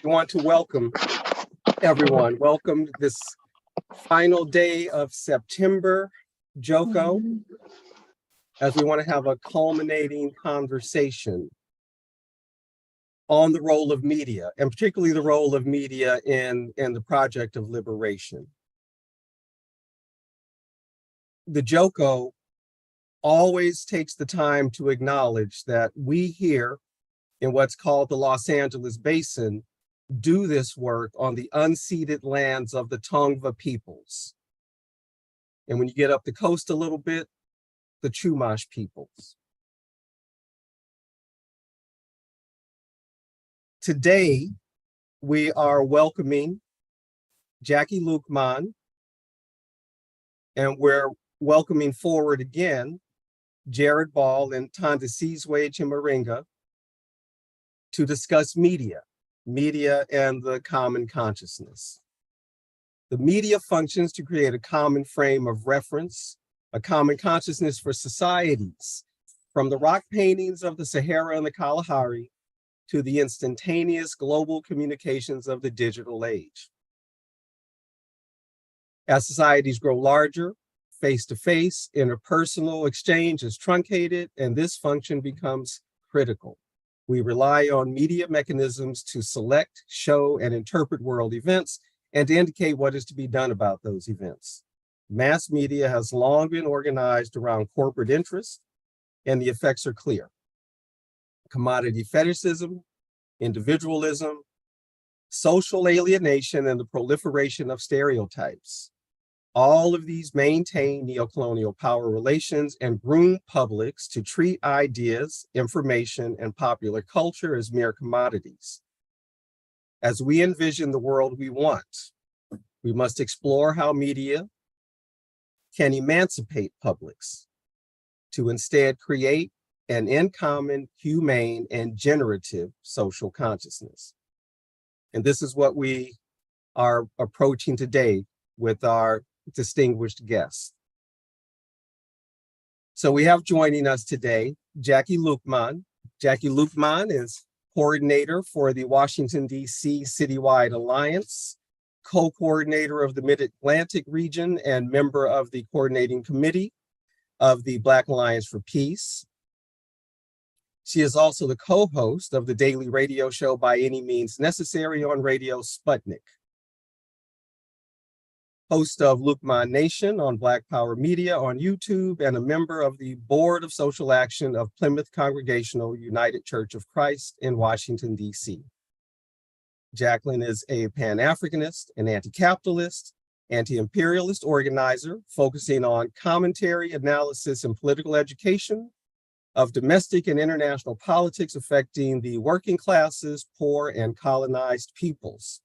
I want to welcome everyone. Welcome this final day of September, Joko, as we want to have a culminating conversation on the role of media, and particularly the role of media in the project of liberation. The Joko always takes the time to acknowledge that we here in what's called the Los Angeles Basin do this work on the unceded lands of the Tongva peoples. And when you get up the coast a little bit, the Chumash peoples. Today, we are welcoming Jackie Lukman, and we're welcoming forward again Jared Ball and Tandasizwe Chimaringa to discuss media and the common consciousness. The media functions to create a common frame of reference, a common consciousness for societies, from the rock paintings of the Sahara and the Kalahari to the instantaneous global communications of the digital age. As societies grow larger, face-to-face, interpersonal exchange is truncated, and this function becomes critical. We rely on media mechanisms to select, show, and interpret world events and to indicate what is to be done about those events. Mass media has long been organized around corporate interests, and the effects are clear. Commodity fetishism, individualism, social alienation, and the proliferation of stereotypes. All of these maintain neocolonial power relations and groom publics to treat ideas, information, and popular culture as mere commodities. As we envision the world we want, we must explore how media can emancipate publics to instead create an in common, humane, and generative social consciousness. And this is what we are approaching today with our distinguished guests. So we have joining us today, Jackie Lukman. Jackie Lukman is coordinator for the Washington, D.C. Citywide Alliance, co-coordinator of the Mid-Atlantic region, and member of the coordinating committee of the Black Alliance for Peace. She is also the co-host of the daily radio show By Any Means Necessary on Radio Sputnik. Host of Lukman Nation on Black Power Media on YouTube, and a member of the Board of Social Action of Plymouth Congregational United Church of Christ in Washington, D.C. Jacqueline is a Pan-Africanist, an anti-capitalist, anti-imperialist organizer focusing on commentary, analysis, and political education of domestic and international politics affecting the working classes, poor, and colonized peoples.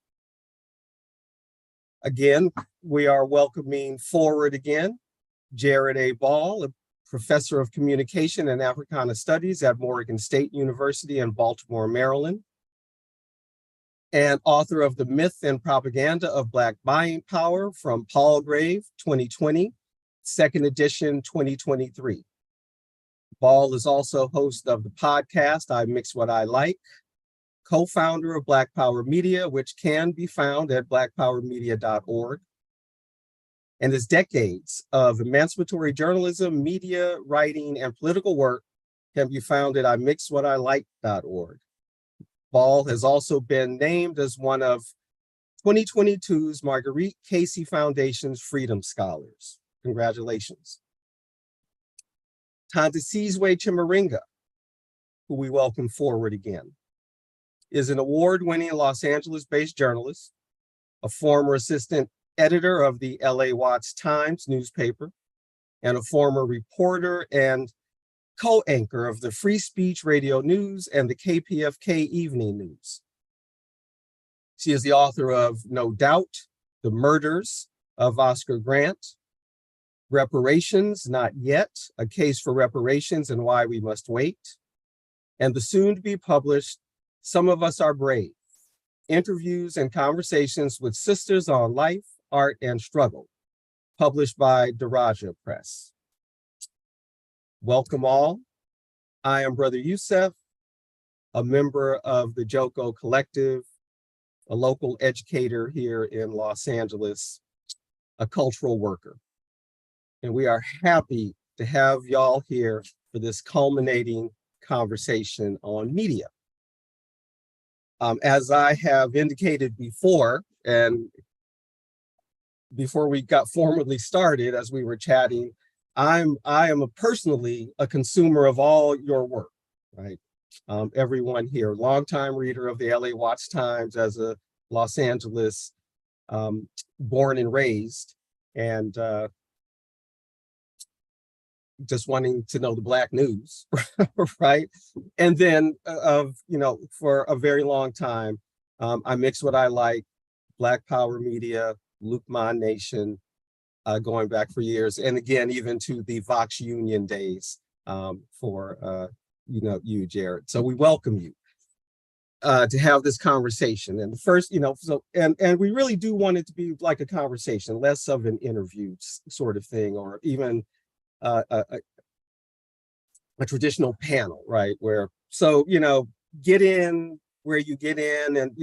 Again, we are welcoming forward again Jared A. Ball, a professor of communication and Africana studies at Morgan State University in Baltimore, Maryland. and author of The Myth and Propaganda of Black Buying Power from Palgrave, 2020, second edition, 2023. Ball is also host of the podcast, I Mix What I Like, co-founder of Black Power Media, which can be found at blackpowermedia.org. And his decades of emancipatory journalism, media, writing, and political work can be found at imixwhatilike.org. Ball has also been named as one of 2022's Marguerite Casey Foundation's Freedom Scholars. Congratulations. Tandisizwe Chimaringa, who we welcome forward again, is an award-winning Los Angeles-based journalist, a former assistant editor of the LA Watts Times newspaper, and a former reporter and co-anchor of the Free Speech Radio News and the KPFK Evening News. She is the author of No Doubt, The Murders of Oscar Grant, Reparations, Not Yet, A Case for Reparations and Why We Must Wait, and the soon-to-be-published Some of Us Are Brave, Interviews and Conversations with Sisters on Life, Art, and Struggle, published by Daraja Press. Welcome all. I am Brother Youssef, a member of the Joko Collective, a local educator here in Los Angeles, a cultural worker. And we are happy to have y'all here for this culminating conversation on media. As I have indicated before, and before we got formally started, as we were chatting, I am personally a consumer of all your work, right? Everyone here, longtime reader of the LA Watts Times as a Los Angeles born and raised, and just wanting to know the Black news, right? And then for a very long time, I Mix What I Like, Black Power Media, Lukman Nation, going back for years, and again, even to the Vox Union days for you, Jared. So we welcome you to have this conversation. And the first, and we really do want it to be like a conversation, less of an interview sort of thing, or even a traditional panel, right? Get in where you get in, and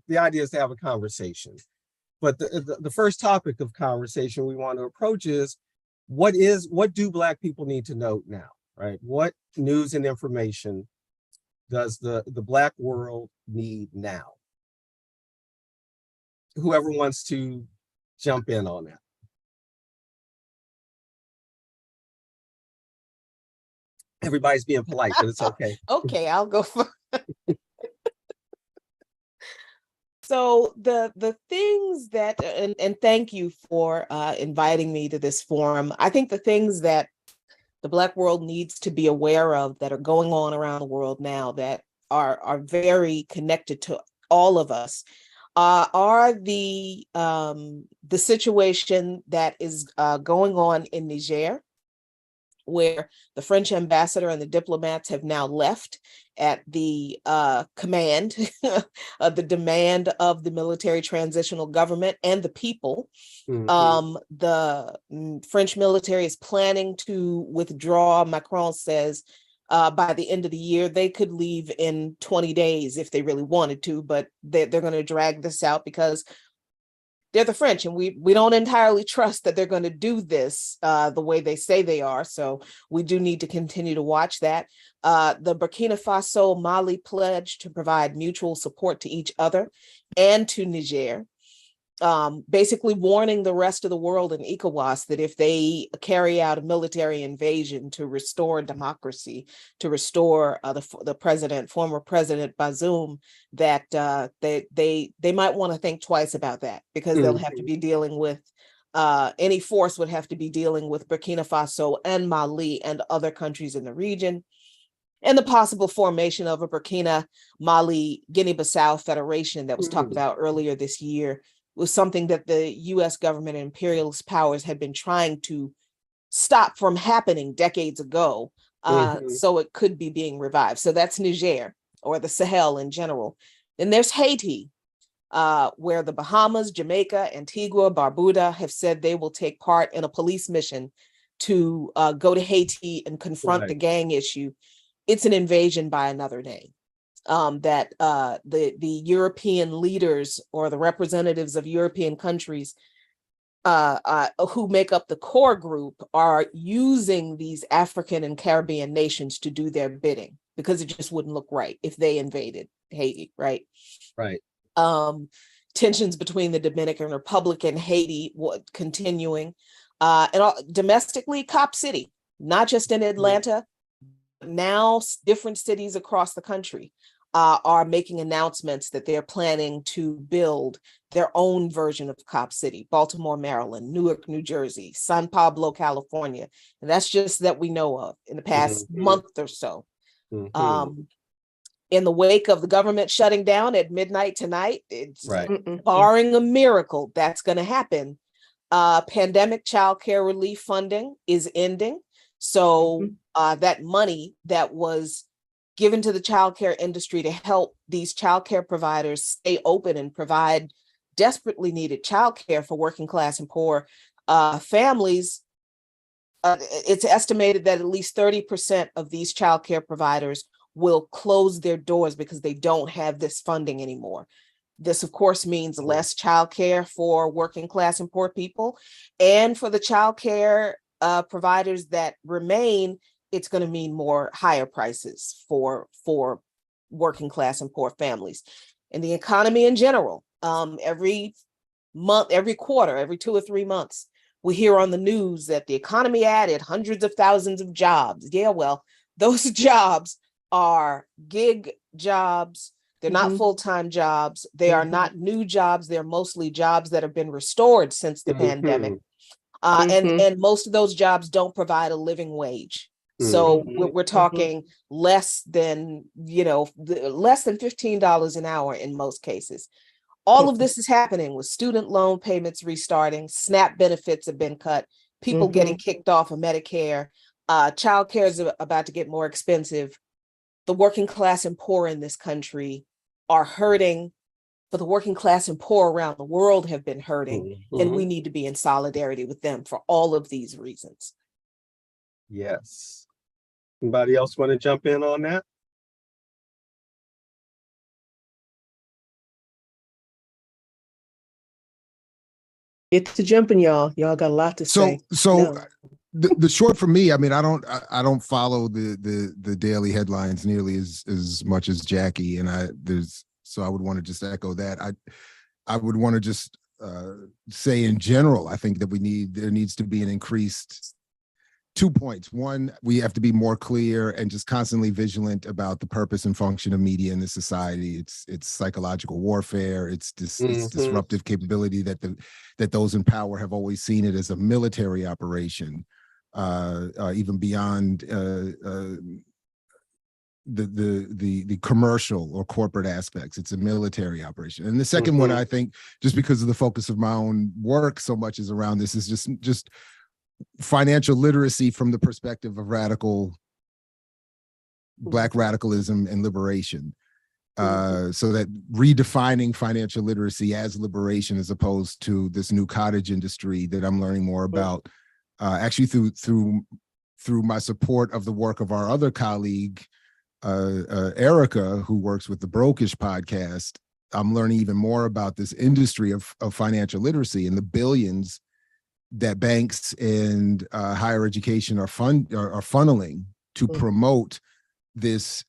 the idea is to have a conversation. But the first topic of conversation we want to approach is what do Black people need to know now, right? What news and information does the Black world need now? Whoever wants to jump in on that. Everybody's being polite, but it's okay. Okay, I'll go for So the things that, and thank you for inviting me to this forum. I think the things that the Black world needs to be aware of that are going on around the world now that are very connected to all of us are the situation that is going on in Niger, where the French ambassador and the diplomats have now left at the command, the demand of the military transitional government and the people. Mm-hmm. The French military is planning to withdraw. Macron says by the end of the year, they could leave in 20 days if they really wanted to, but they're going to drag this out because they're the French, and we don't entirely trust that they're going to do this the way they say they are. So we do need to continue to watch that. The Burkina Faso, Mali pledged to provide mutual support to each other and to Niger, basically warning the rest of the world in ECOWAS that if they carry out a military invasion to restore democracy, to restore the former president Bazoum, that they might want to think twice about that, because they'll have to be dealing with any force would have to be dealing with Burkina Faso and Mali and other countries in the region. And the possible formation of a Burkina, Mali, Guinea-Bissau federation that was talked about earlier this year was something that the US government and imperialist powers had been trying to stop from happening decades ago. So it could be being revived. So that's Niger, or the Sahel in general. Then there's Haiti, where the Bahamas, Jamaica, Antigua, Barbuda have said they will take part in a police mission to go to Haiti and confront the gang issue. It's an invasion by another name. That the European leaders or the representatives of European countries who make up the core group are using these African and Caribbean nations to do their bidding, because it just wouldn't look right if they invaded Haiti, right? Right. Tensions between the Dominican Republic and Haiti continuing. Domestically, Cop City, not just in Atlanta, now different cities across the country are making announcements that they're planning to build their own version of Cop City. Baltimore, Maryland, Newark, New Jersey, San Pablo, California. And that's just that we know of in the past month or so. In the wake of the government shutting down at midnight tonight, it's barring a miracle, that's going to happen. Pandemic child care relief funding is ending. So that money that was given to the childcare industry to help these childcare providers stay open and provide desperately needed childcare for working class and poor families, it's estimated that at least 30% of these childcare providers will close their doors because they don't have this funding anymore. This, of course, means less childcare for working class and poor people, and for the childcare providers that remain, it's going to mean more higher prices for working class and poor families. And the economy in general, every month, every quarter, every 2 or 3 months, we hear on the news that the economy added hundreds of thousands of jobs. Yeah, well, those jobs are gig jobs. They're not full-time jobs. They are not new jobs. They're mostly jobs that have been restored since the pandemic. And most of those jobs don't provide a living wage. So we're talking less than $15 an hour in most cases. All of this is happening with student loan payments restarting, SNAP benefits have been cut, people getting kicked off of Medicare, childcare is about to get more expensive. The working class and poor in this country are hurting, but the working class and poor around the world have been hurting, and we need to be in solidarity with them for all of these reasons. Yes. Anybody else want to jump in on that? Get to jumping, y'all. Y'all got a lot to say. The short for me, I mean, I don't follow the daily headlines nearly as much as Jackie, and I would want to just echo that. I would want to just say in general, I think that there needs to be an increased 2 points. One, we have to be more clear and just constantly vigilant about the purpose and function of media in this society. It's psychological warfare. It's disruptive capability that those in power have always seen it as a military operation, even beyond the commercial or corporate aspects. It's a military operation. And the second one, I think, just because of the focus of my own work so much is around this, is just financial literacy from the perspective of Black radicalism and liberation. So that redefining financial literacy as liberation, as opposed to this new cottage industry that I'm learning more about, actually through my support of the work of our other colleague, Erica, who works with the Brokish podcast. I'm learning even more about this industry of financial literacy and the billions that banks and higher education are funneling to promote this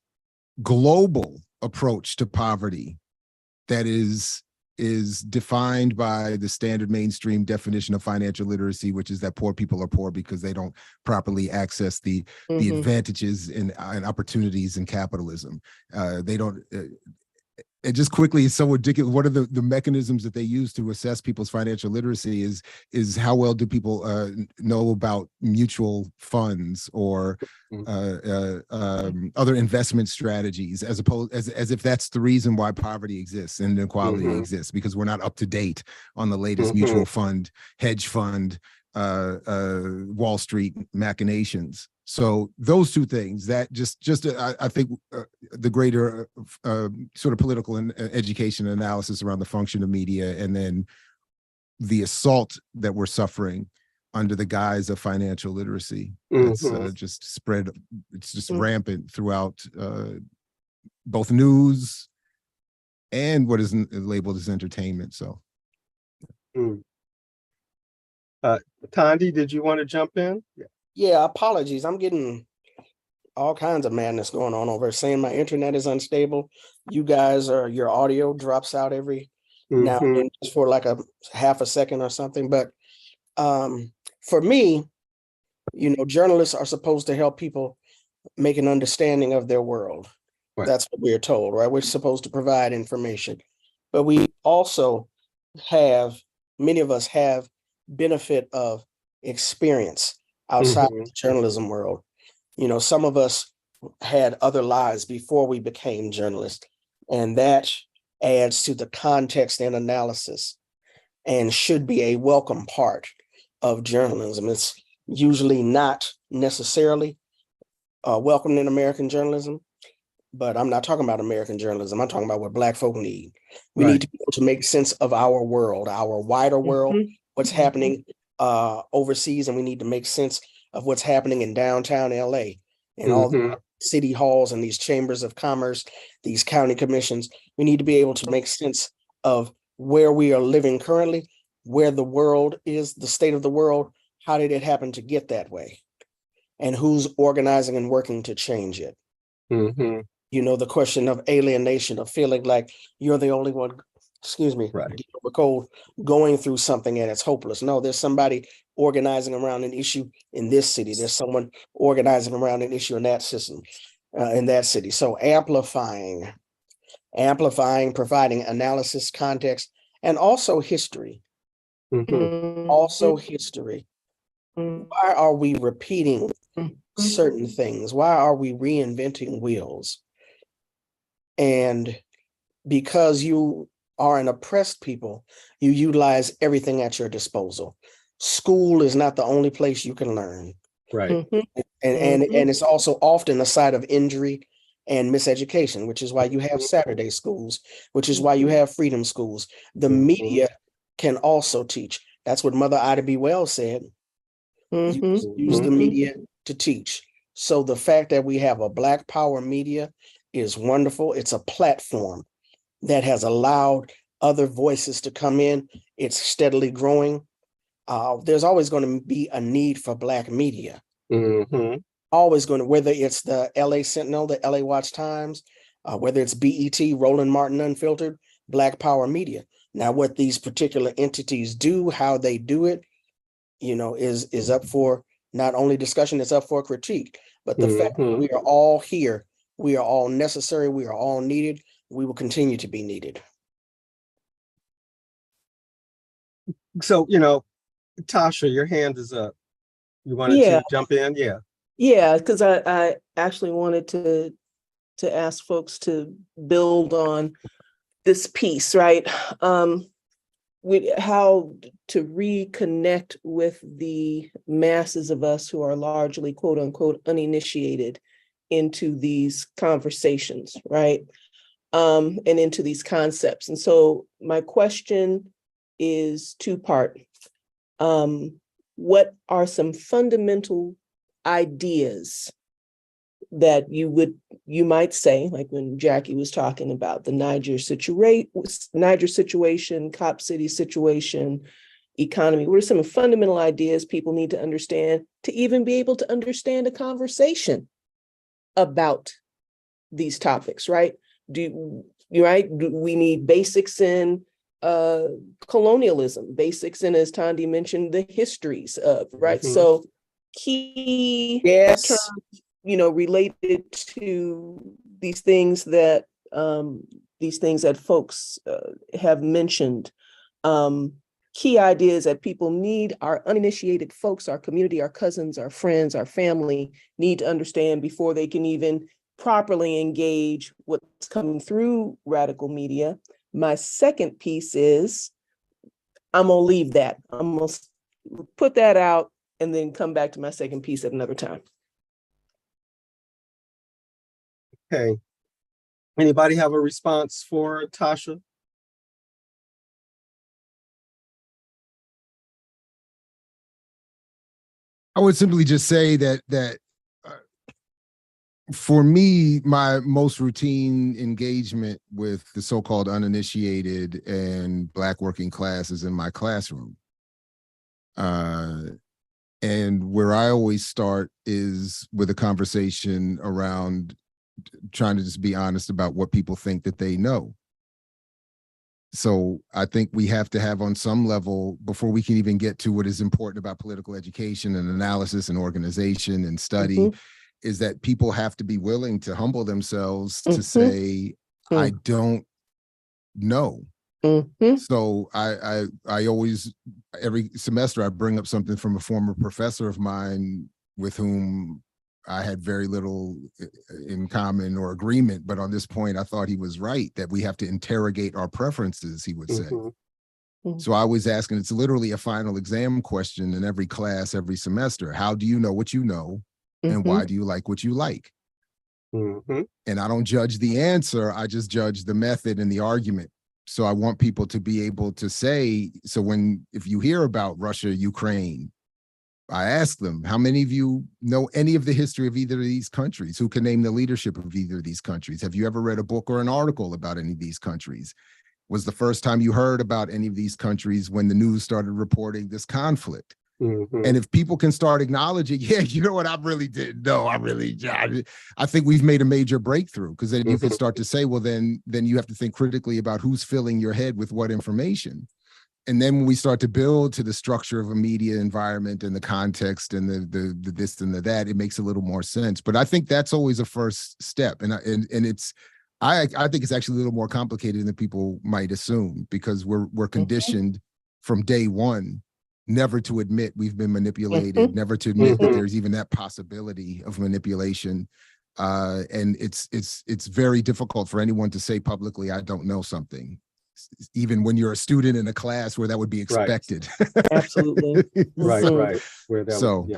global approach to poverty that is defined by the standard mainstream definition of financial literacy, which is that poor people are poor because they don't properly access the advantages and opportunities in capitalism. They don't. And just quickly, it's so ridiculous. What are the mechanisms that they use to assess people's financial literacy is how well do people know about mutual funds or other investment strategies, as if that's the reason why poverty exists and inequality exists, because we're not up to date on the latest mutual fund, hedge fund, Wall Street machinations. So those two things, that I think the greater sort of political and education analysis around the function of media, and then the assault that we're suffering under the guise of financial literacy. That's just spread, it's just rampant throughout both news and what is labeled as entertainment. So. Tandi, did you want to jump in? Yeah, apologies. I'm getting all kinds of madness going on over, saying my internet is unstable. You guys your audio drops out every now and then just for like a half a second or something. But for me, journalists are supposed to help people make an understanding of their world. Right. That's what we're told, right? We're supposed to provide information, but we also many of us have benefit of experience outside the journalism world. Some of us had other lives before we became journalists, and that adds to the context and analysis and should be a welcome part of journalism. It's usually not necessarily welcome in American journalism, but I'm not talking about American journalism. I'm talking about what Black folk need. We need to be able to make sense of our world, our wider world, what's happening overseas, and we need to make sense of what's happening in downtown LA and all the city halls and these chambers of commerce, these county commissions. We need to be able to make sense of where we are living currently, where the world is, the state of the world. How did it happen to get that way? And who's organizing and working to change it? The question of alienation, of feeling like you're the only one, we're cold, going through something and it's hopeless. No, there's somebody organizing around an issue in this city. There's someone organizing around an issue in that system, in that city. So amplifying, providing analysis, context, and also history. Also history. Why are we repeating certain things? Why are we reinventing wheels? And because you are an oppressed people, you utilize everything at your disposal. School is not the only place you can learn. Right. And it's also often a site of injury and miseducation, which is why you have Saturday schools, which is why you have freedom schools. The media can also teach. That's what Mother Ida B. Wells said. Use the media to teach. So the fact that we have a Black power media is wonderful. It's a platform that has allowed other voices to come in. It's steadily growing. There's always going to be a need for Black media. Always going to, whether it's the LA Sentinel, the LA Watch Times, whether it's BET, Roland Martin Unfiltered, Black power media. Now, what these particular entities do, how they do it, is up for not only discussion, it's up for critique. But the fact that we are all here, we are all necessary, we are all needed, we will continue to be needed. So, Tasha, your hand is up. You wanted to jump in? Yeah. Yeah, because I actually wanted to ask folks to build on this piece, right? How to reconnect with the masses of us who are largely, quote unquote, uninitiated into these conversations, right? And into these concepts. And so my question is two-part. What are some fundamental ideas that you might say, like when Jackie was talking about the Niger situation, Cop City situation, economy? What are some fundamental ideas people need to understand to even be able to understand a conversation about these topics, right? Do we need basics in colonialism, basics in, as Tandi mentioned, the histories of, right? So key terms, related to these things that folks have mentioned. Key ideas that people need, our uninitiated folks, our community, our cousins, our friends, our family need to understand before they can even properly engage what's coming through radical media. My second piece is, I'm gonna leave that. I'm gonna put that out and then come back to my second piece at another time. Okay. Anybody have a response for Tasha? I would simply just say that for me, my most routine engagement with the so-called uninitiated and Black working class is in my classroom. And where I always start is with a conversation around trying to just be honest about what people think that they know. So I think we have to have on some level, before we can even get to what is important about political education and analysis and organization and study, is that people have to be willing to humble themselves to say, I don't know. So I always, every semester, I bring up something from a former professor of mine with whom I had very little in common or agreement, but on this point, I thought he was right, that we have to interrogate our preferences, he would say. So I was asking, it's literally a final exam question in every class, every semester. How do you know what you know? And why do you like what you like? And I don't judge the answer, I just judge the method and the argument. So I want people to be able to say, so if you hear about Russia, Ukraine, I ask them, how many of you know any of the history of either of these countries? Who can name the leadership of either of these countries? Have you ever read a book or an article about any of these countries? Was the first time you heard about any of these countries when the news started reporting this conflict? And if people can start acknowledging, yeah, you know what, I really didn't know. I think we've made a major breakthrough, because then you can start to say, well, then you have to think critically about who's filling your head with what information. And then when we start to build to the structure of a media environment and the context and the this and the that, it makes a little more sense. But I think that's always a first step. And it's, I think it's actually a little more complicated than people might assume, because we're conditioned from day one never to admit we've been manipulated, never to admit that there's even that possibility of manipulation. And it's very difficult for anyone to say publicly, I don't know something, even when you're a student in a class where that would be expected. Absolutely. Right. Where that So,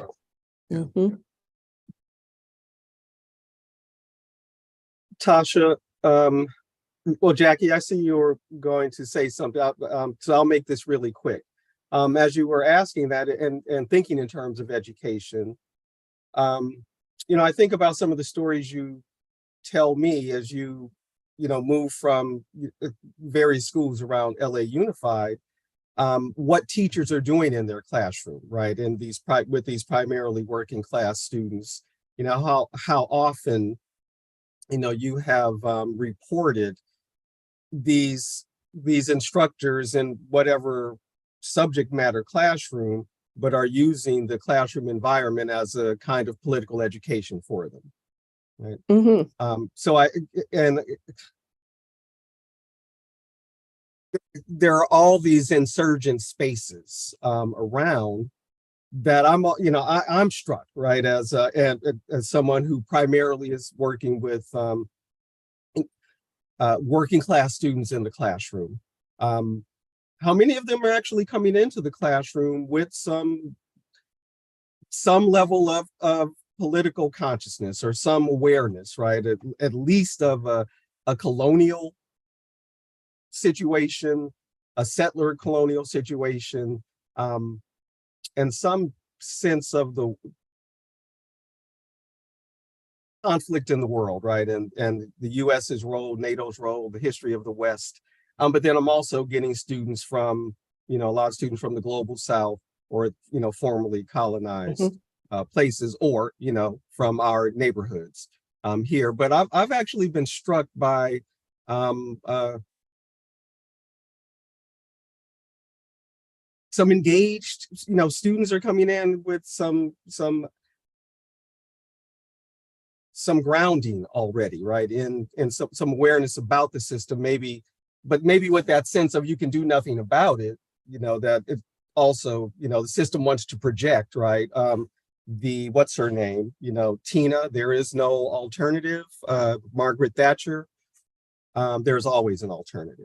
Tasha, well, Jackie, I see you were going to say something, so I'll make this really quick. As you were asking that and thinking in terms of education, I think about some of the stories you tell me as you move from various schools around LA Unified, what teachers are doing in their classroom, right? And with these primarily working class students, how often, you have reported these instructors in whatever subject matter classroom, but are using the classroom environment as a kind of political education for them, right? There are all these insurgent spaces around that I'm struck, right, as someone who primarily is working with working class students in the classroom. How many of them are actually coming into the classroom with some level of political consciousness or some awareness, right? At least of a colonial situation, a settler colonial situation, and some sense of the conflict in the world, right? And the US's role, NATO's role, the history of the West. But then I'm also getting students from, a lot of students from the global South, or, formerly colonized places, or, from our neighborhoods here. But I've actually been struck by some engaged, students are coming in with some grounding already, right? In some awareness about the system, maybe with that sense of you can do nothing about it, that it also, the system wants to project, right? What's her name? Tina, there is no alternative. Margaret Thatcher, there's always an alternative.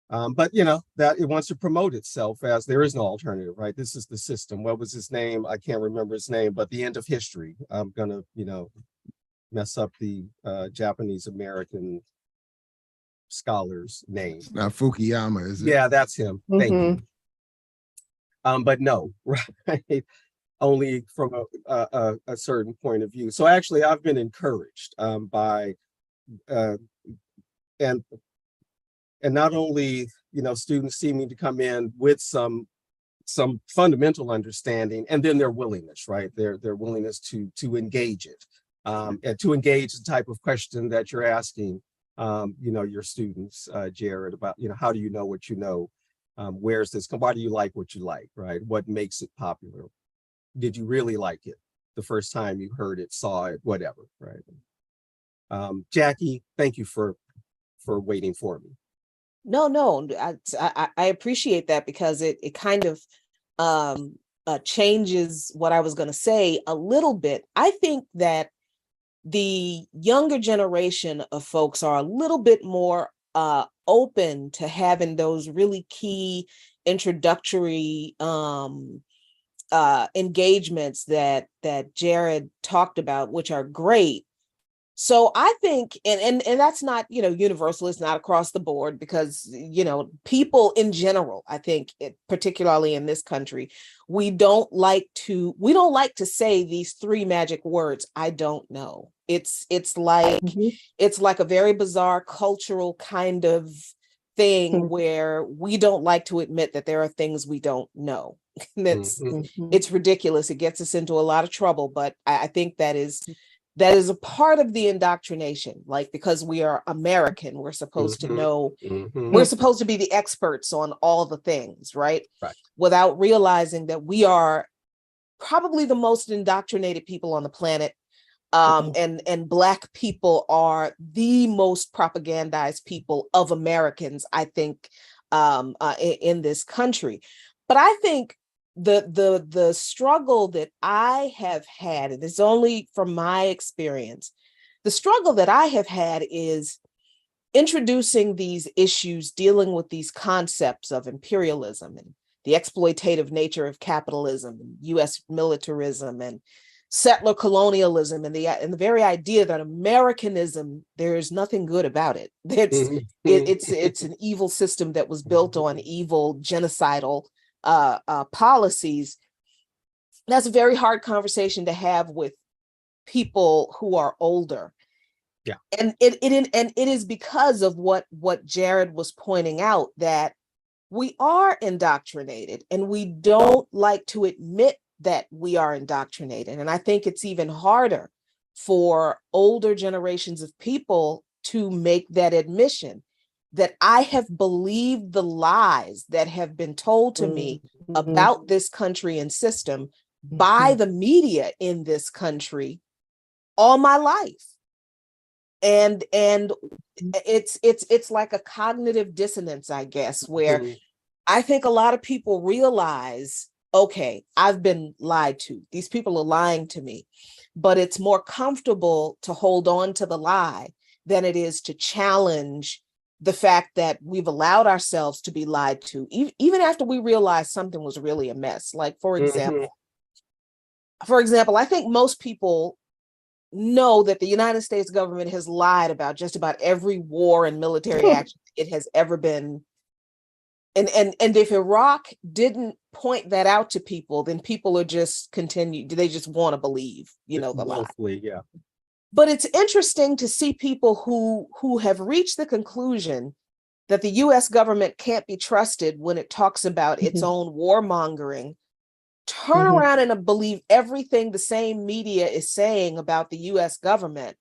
But that it wants to promote itself as there is no alternative, right? This is the system. What was his name? I can't remember his name, but the end of history. I'm gonna, mess up the Japanese American scholar's name. Now Fukuyama, is it? Yeah, that's him. Thank you. But no, right? Only from a certain point of view. So actually, I've been encouraged by and not only students seeming to come in with some fundamental understanding, and then their willingness, right? Their willingness to engage it, and to engage the type of question that you're asking, your students, Jared, about how do you know what you know? Where's this? Why do you like what you like, right? What makes it popular? Did you really like it the first time you heard it, saw it, whatever, right? Jackie, thank you for waiting for me. No, I appreciate that, because it kind of changes what I was going to say a little bit. I think that the younger generation of folks are a little bit more open to having those really key introductory engagements that Jared talked about, which are great. So I think, and that's not, universal, it's not across the board, because, people in general, I think, particularly in this country, we don't like to say these three magic words, I don't know. It's like a very bizarre cultural kind of thing where we don't like to admit that there are things we don't know. It's ridiculous. It gets us into a lot of trouble, but I think that is a part of the indoctrination, like, because we are American, we're supposed to know, we're supposed to be the experts on all the things, right? Without realizing that we are probably the most indoctrinated people on the planet. And Black people are the most propagandized people of Americans, I think, in this country. But I think the struggle that I have had, and it's only from my experience, the struggle that I have had is introducing these issues, dealing with these concepts of imperialism and the exploitative nature of capitalism, and US militarism, and settler colonialism, and the very idea that Americanism, there's nothing good about it. It's an evil system that was built on evil genocidal policies. That's a very hard conversation to have with people who are older. Yeah. And it is because of what Jared was pointing out, that we are indoctrinated and we don't like to admit that we are indoctrinated. And I think it's even harder for older generations of people to make that admission, that I have believed the lies that have been told to me about this country and system by the media in this country all my life. And it's like a cognitive dissonance, I guess, where I think a lot of people realize, okay, I've been lied to. These people are lying to me. But it's more comfortable to hold on to the lie than it is to challenge the fact that we've allowed ourselves to be lied to, even after we realized something was really a mess. Like, for example, I think most people know that the United States government has lied about just about every war and military action it has ever been. And if Iraq didn't point that out to people, then people are just they just want to believe, the lie. Yeah. But it's interesting to see people who have reached the conclusion that the US government can't be trusted when it talks about its own warmongering, turn around and believe everything the same media is saying about the US government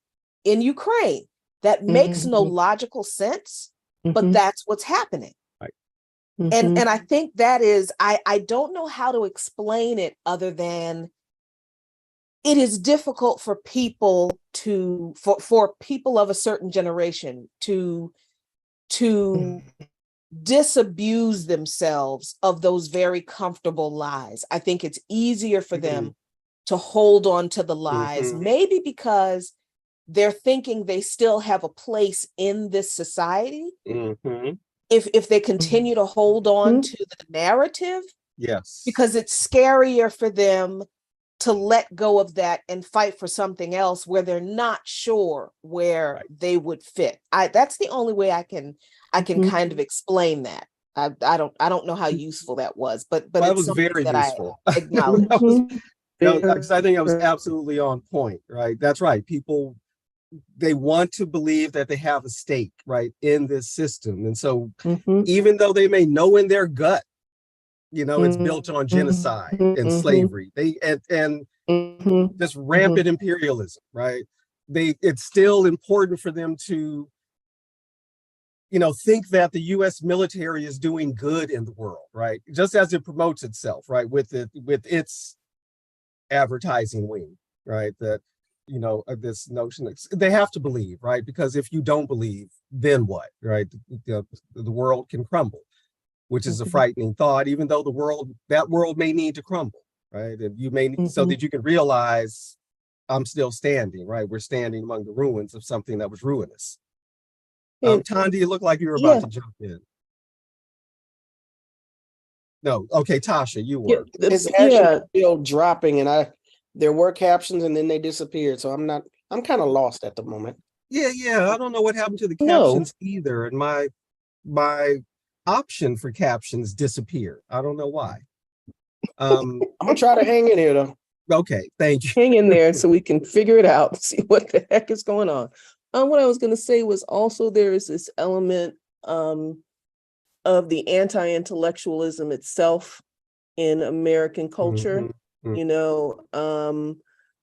in Ukraine. That makes no logical sense, but that's what's happening. Right. And I think that is, I don't know how to explain it other than it is difficult for people for people of a certain generation to disabuse themselves of those very comfortable lies. I think it's easier for them to hold on to the lies, maybe because they're thinking they still have a place in this society. If they continue to hold on to the narrative, yes, because it's scarier for them to let go of that and fight for something else where they're not sure where they would fit. That's the only way I can kind of explain that. I don't know how useful that was, but Well, that it's was something very that useful. I acknowledge. That was, no, because I think it was absolutely on point, right? That's right. People, they want to believe that they have a stake, right, in this system. And so even though they may know in their gut, it's built on genocide and slavery, and just rampant imperialism, right? It's still important for them to, think that the US military is doing good in the world, right? Just as it promotes itself, right? With its advertising wing, right? That, this notion that they have to believe, right? Because if you don't believe, then what, right? The world can crumble, which is a frightening thought, even though that world may need to crumble, right? And you may need, so that you can realize I'm still standing, right? We're standing among the ruins of something that was ruinous. Tandi, you look like you were about to jump in. No, okay, Tasha, you were. It's actually still dropping, and there were captions and then they disappeared. So I'm kind of lost at the moment. Yeah. I don't know what happened to the captions either. And my option for captions disappeared. I don't know why. I'm gonna try to hang in here though. Okay, thank you. Hang in there so we can figure it out, see what the heck is going on. What I was going to say was also there is this element of the anti-intellectualism itself in American culture.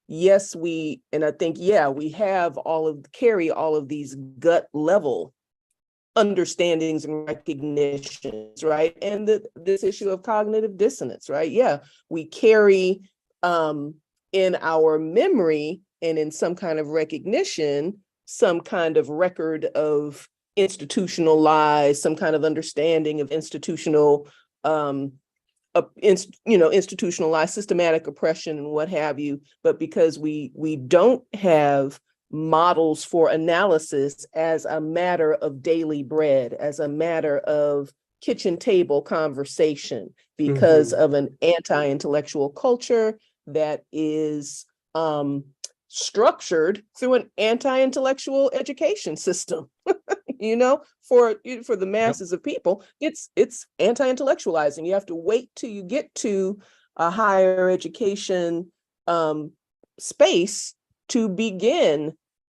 Yes, and I think, we have carry all of these gut level understandings and recognitions, right? And this issue of cognitive dissonance, right? Yeah, we carry in our memory and in some kind of recognition, some kind of record of institutional lies, some kind of understanding of institutional, institutionalized systematic oppression and what have you. But because we don't have models for analysis as a matter of daily bread, as a matter of kitchen table conversation, because of an anti-intellectual culture that is structured through an anti-intellectual education system. For the masses of people, it's anti-intellectualizing. You have to wait till you get to a higher education space to begin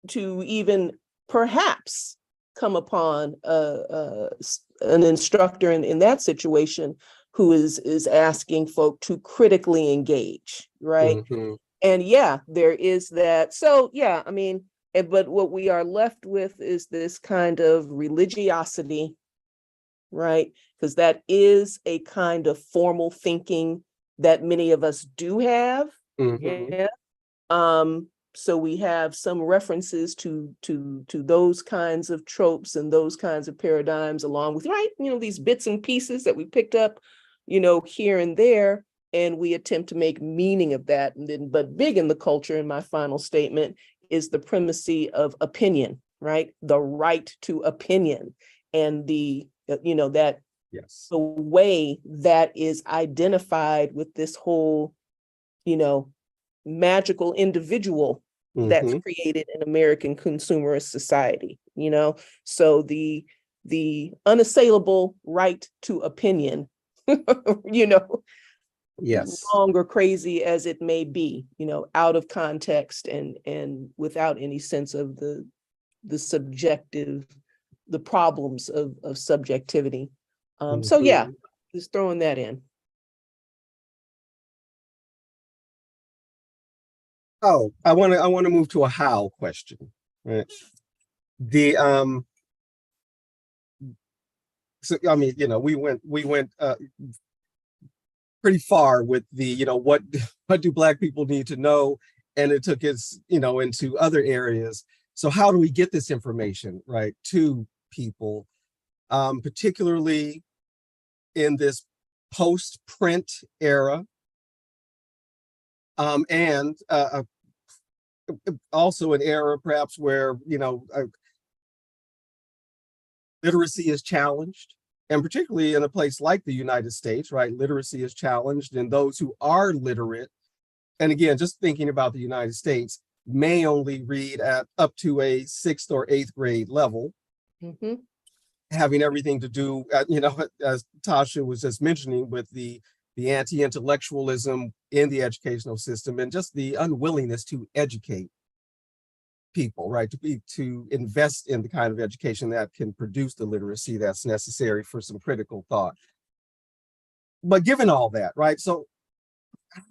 to even perhaps come upon an instructor in that situation who is asking folk to critically engage, right? And there is that. So but what we are left with is this kind of religiosity, right? Because that is a kind of formal thinking that many of us do have. So we have some references to those kinds of tropes and those kinds of paradigms, along with these bits and pieces that we picked up, here and there, and we attempt to make meaning of that. And then, but big in the culture, in my final statement, is the primacy of opinion, right? The right to opinion, and the the way that is identified with this whole magical individual that's created in American consumerist society. So the unassailable right to opinion, wrong or crazy as it may be, out of context and without any sense of the subjective, the problems of subjectivity. So just throwing that in. Oh, I want to move to a how question. Right? So we went pretty far with the what do Black people need to know, and it took us into other areas. So how do we get this information right to people, particularly in this post-print era, and also an era perhaps where literacy is challenged, and particularly in a place like the United States, right? Literacy is challenged, and those who are literate and again, just thinking about the United States, may only read at up to a 6th or 8th grade level, having everything to do, as Tasha was just mentioning, with the anti-intellectualism in the educational system and just the unwillingness to educate people, right? To invest in the kind of education that can produce the literacy that's necessary for some critical thought. But given all that, right? So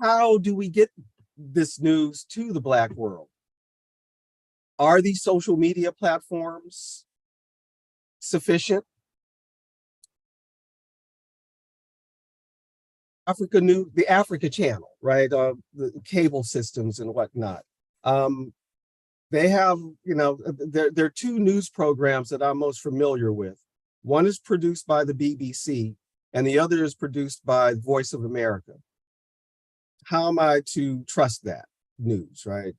how do we get this news to the Black world? Are these social media platforms sufficient? The Africa channel, right? The cable systems and whatnot. They have, there are two news programs that I'm most familiar with. One is produced by the BBC and the other is produced by Voice of America. How am I to trust that news, right?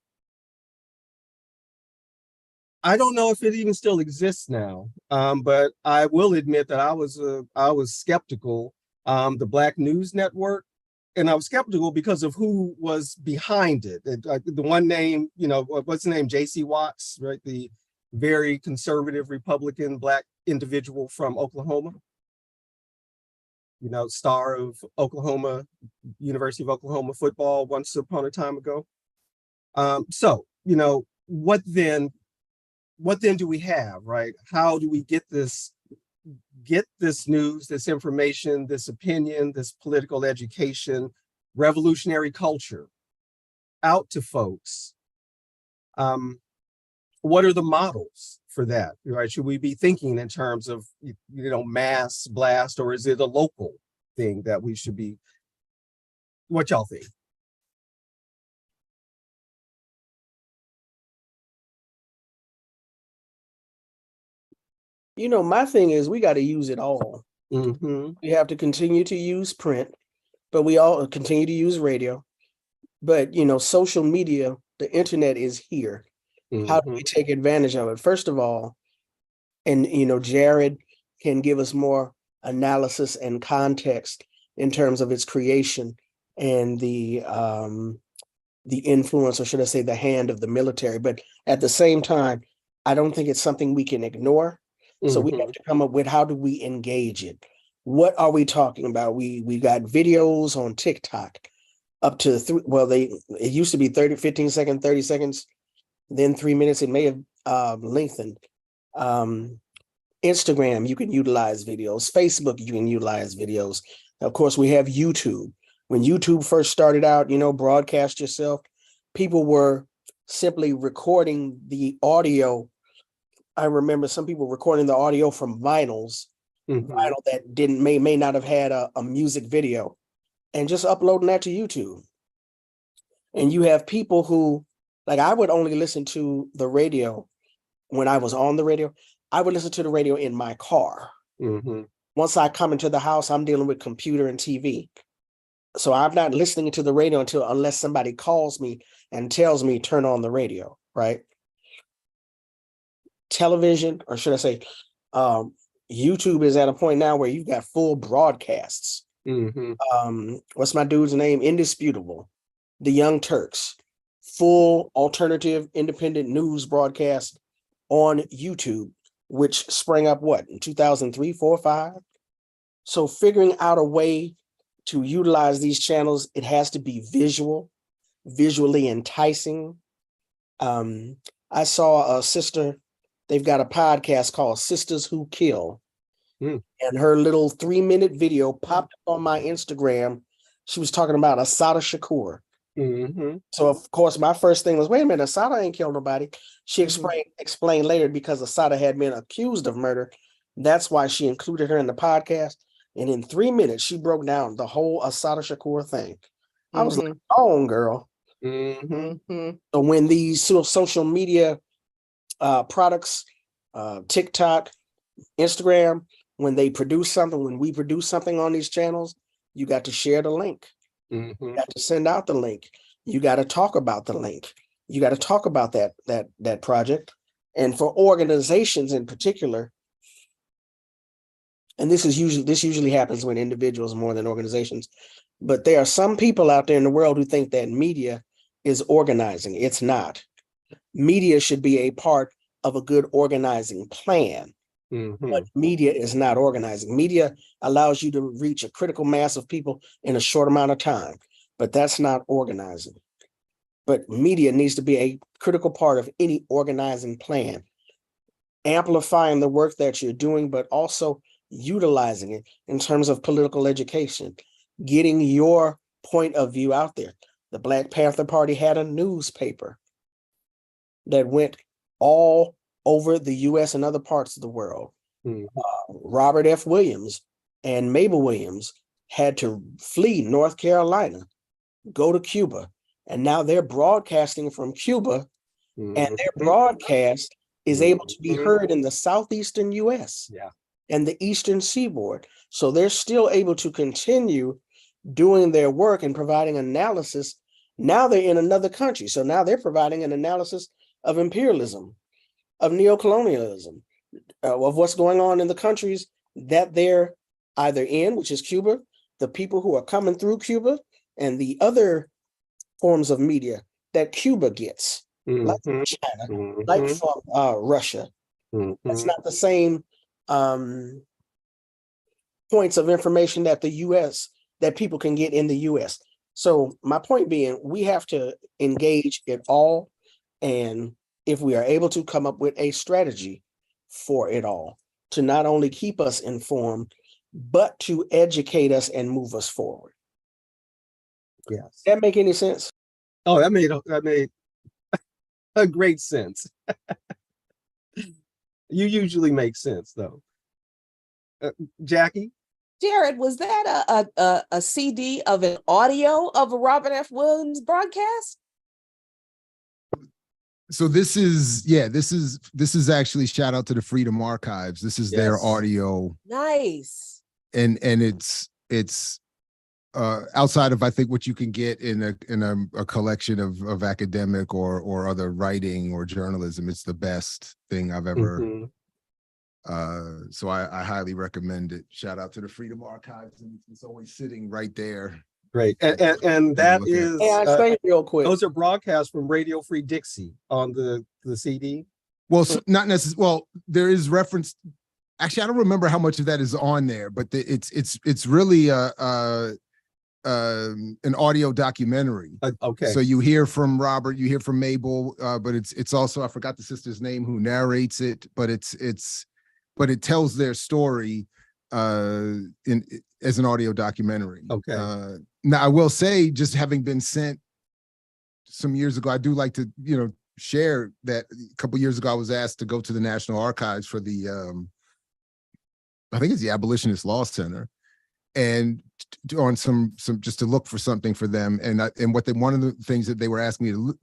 I don't know if it even still exists now, but I will admit that I was skeptical. The Black News Network, and I was skeptical because of who was behind it. The one name, what's the name? J.C. Watts, right? The very conservative Republican Black individual from Oklahoma. Star of Oklahoma, University of Oklahoma football once upon a time ago. So, what then do we have, right? How do we get this news, this information, this opinion, this political education, revolutionary culture out to folks? What are the models for that, right? Should we be thinking in terms of, mass blast, or is it a local thing that we should be? What y'all think? My thing is we got to use it all. We have to continue to use print, but we all continue to use radio. But, social media, the internet is here. How do we take advantage of it? First of all, and, Jared can give us more analysis and context in terms of its creation and the influence, or should I say the hand of the military. But at the same time, I don't think it's something we can ignore. So we have to come up with, how do we engage it? What are we talking about? We got videos on TikTok up to it used to be 15 seconds, 30 seconds, then 3 minutes. It may have lengthened. Instagram, you can utilize videos. Facebook, you can utilize videos. Of course, we have YouTube. When YouTube first started out, broadcast yourself, people were simply recording the audio. I remember some people recording the audio from vinyl that may not have had a music video, and just uploading that to YouTube. And you have people who, like, I would only listen to the radio when I was on the radio. I would listen to the radio in my car. Once I come into the house, I'm dealing with computer and TV. So I'm not listening to the radio unless somebody calls me and tells me turn on the radio, right? Television, or should I say, YouTube is at a point now where you've got full broadcasts. What's my dude's name? Indisputable. The Young Turks. Full alternative independent news broadcast on YouTube, which sprang up in 2003, 4, 5. So figuring out a way to utilize these channels, it has to be visually enticing. I saw a sister, they've got a podcast called Sisters Who Kill. And her little 3-minute video popped up on my Instagram. She was talking about Assata Shakur. So of course, my first thing was, wait a minute, Assata ain't killed nobody. She explained later, because Assata had been accused of murder. That's why she included her in the podcast. And in 3 minutes, she broke down the whole Assata Shakur thing. I was like, oh, girl. So when these social media products, TikTok, Instagram, when we produce something on these channels, you got to share the link. You got to send out the link. You got to talk about the link. You got to talk about that project. And for organizations in particular, and this usually happens with individuals more than organizations, but there are some people out there in the world who think that media is organizing. It's not. Media should be a part of a good organizing plan. But media is not organizing. Media allows you to reach a critical mass of people in a short amount of time, but that's not organizing. But media needs to be a critical part of any organizing plan, amplifying the work that you're doing, but also utilizing it in terms of political education, getting your point of view out there. The Black Panther Party had a newspaper that went all over the US and other parts of the world. Robert F. Williams and Mabel Williams had to flee North Carolina, go to Cuba, and now they're broadcasting from Cuba, and their broadcast is able to be heard in the southeastern US and the eastern seaboard. So they're still able to continue doing their work and providing analysis. Now they're in another country. So now they're providing an analysis of imperialism, of neocolonialism, of what's going on in the countries that they're either in, which is Cuba, the people who are coming through Cuba, and the other forms of media that Cuba gets, like from China, like from Russia. That's not the same points of information that the US, that people can get in the US. So my point being, we have to engage it all. And if we are able to come up with a strategy for it all, to not only keep us informed, but to educate us and move us forward. Yes. Does that make any sense? Oh, that made a great sense. You usually make sense, though. Jackie? Jared, was that a CD of an audio of a Robert F. Williams broadcast? So this is actually, shout out to the Freedom Archives. This is their audio. Nice. And it's outside of, I think, what you can get in a collection of academic or other writing or journalism. It's the best thing I've ever. So I highly recommend it. Shout out to the Freedom Archives. And it's always sitting right there. Great. And that is, real quick. Those are broadcasts from Radio Free Dixie on the CD. Well, not necessarily. Well, there is reference. Actually, I don't remember how much of that is on there, but it's really an audio documentary. Okay. So you hear from Robert, you hear from Mabel, but it's also, I forgot the sister's name who narrates it, but it tells their story as an audio documentary. Okay. Now I will say, just having been sent some years ago, I do like to, share that a couple years ago, I was asked to go to the National Archives for the, I think it's the Abolitionist Law Center, and on some just to look for something for them. And one of the things that they were asking me to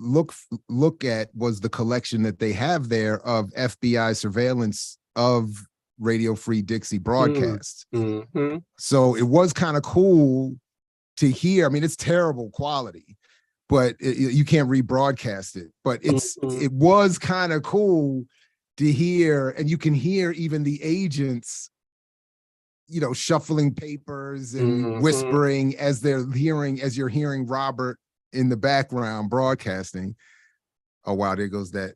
look at was the collection that they have there of FBI surveillance of Radio Free Dixie broadcasts. So it was kind of cool to hear. I mean, it's terrible quality, but you can't rebroadcast it. But it was kind of cool to hear, and you can hear even the agents, shuffling papers and whispering as you're hearing Robert in the background broadcasting. Oh wow, there goes that.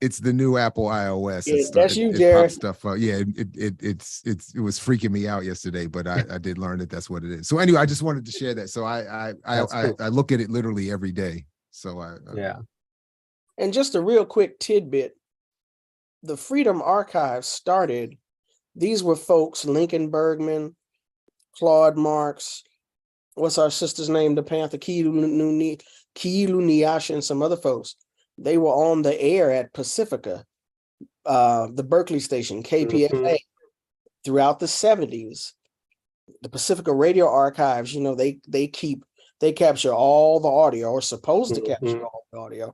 It's the new Apple iOS. Yeah, that's you, Jared. Stuff up. Yeah, it was freaking me out yesterday, but I did learn that that's what it is. So anyway, I just wanted to share that. So I look at it literally every day. So And just a real quick tidbit: the Freedom Archive started. These were folks: Lincoln Bergman, Claude Marks. What's our sister's name? The Panther, Kiilu Niasha, and some other folks. They were on the air at Pacifica, the Berkeley station, KPFA, throughout the 70s. The Pacifica Radio Archives, they capture all the audio, or supposed to capture all the audio.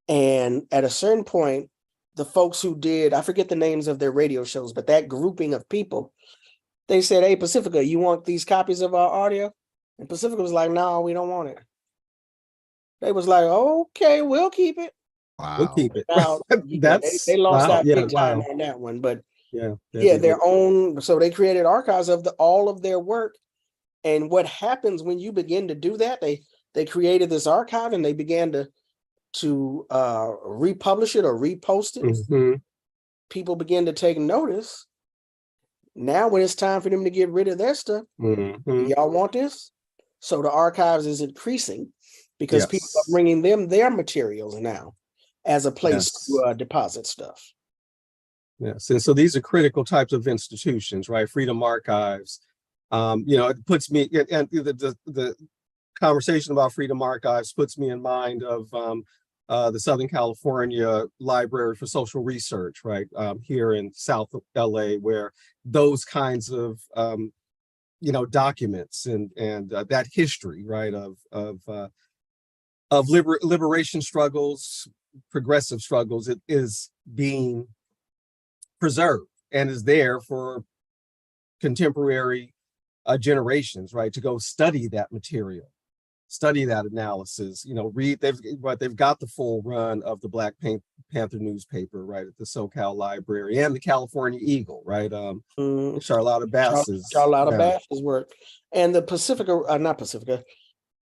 And at a certain point, the folks who did, I forget the names of their radio shows, but that grouping of people, they said, "Hey, Pacifica, you want these copies of our audio?" And Pacifica was like, "No, we don't want it." They was like, "Okay, we'll keep it." We'll Wow. keep it. Now, yeah, That's they lost wow. out Yeah, big time wow. on that one, but Yeah. yeah, their own. So they created archives of all of their work. And what happens when you begin to do that? They created this archive and they began to republish it or repost it. Mhm. People begin to take notice. Now, when it's time for them to get rid of their stuff, Mhm. y'all want this? So the archives is increasing because people are Yes. bringing them their materials now as a place Yes. to deposit stuff. Yes. And so these are critical types of institutions, right? Freedom Archives. It puts me, and the conversation about Freedom Archives puts me in mind of the Southern California Library for Social Research, right? Here in South LA, where those kinds of documents and that history, right, of liberation struggles, progressive struggles, it is being preserved and is there for contemporary generations, right, to go study that material, study that analysis, read. They've got the full run of the Black Panther newspaper, right, at the SoCal Library, and the California Eagle, right, Charlotta Bass's, Charlotta yeah. Bass's work, and the not Pacifica,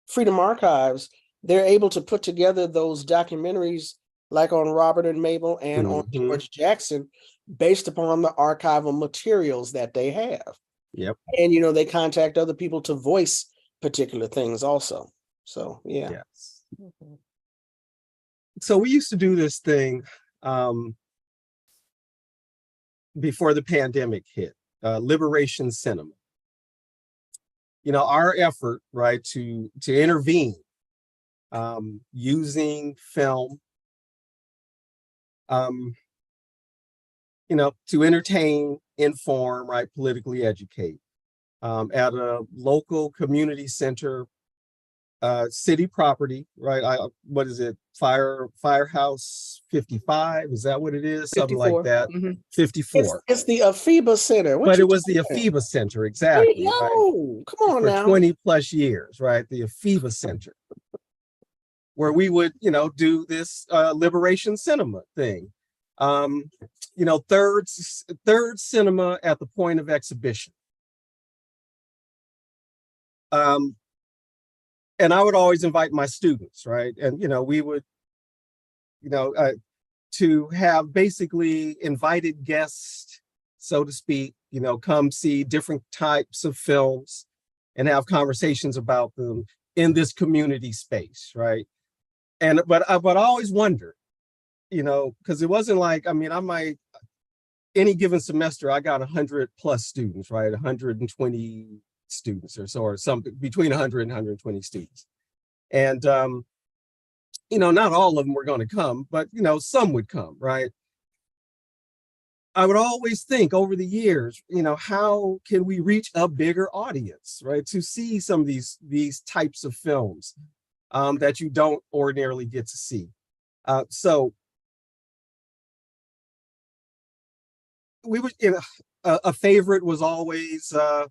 Freedom Archives. They're able to put together those documentaries, like on Robert and Mabel and on George Jackson, based upon the archival materials that they have. Yep. And they contact other people to voice particular things also. So yeah. Yes. So we used to do this thing before the pandemic hit, Liberation Cinema. Our effort, right, to intervene using film, to entertain, inform, right, politically educate, at a local community center, city property, right? What is it? Firehouse 55? Is that what it is? Something like 54. that. Mhm. 54. It's the AFIBA Center. What But you it was the talking about? AFIBA Center, Hey, exactly, right? yo, come on For now. 20 plus years, right? The AFIBA Center, where we would, do this liberation cinema thing. Third cinema at the point of exhibition. And I would always invite my students, right? And, we would, to have basically invited guests, so to speak, come see different types of films and have conversations about them in this community space, right? But I always wondered, because it wasn't like, any given semester, I got 100 plus students, right? 120 students or so, or something between 100 and 120 students. And, not all of them were going to come, but, some would come, right? I would always think over the years, how can we reach a bigger audience, right? To see some of these types of films that you don't ordinarily get to see. So we would, a favorite was always the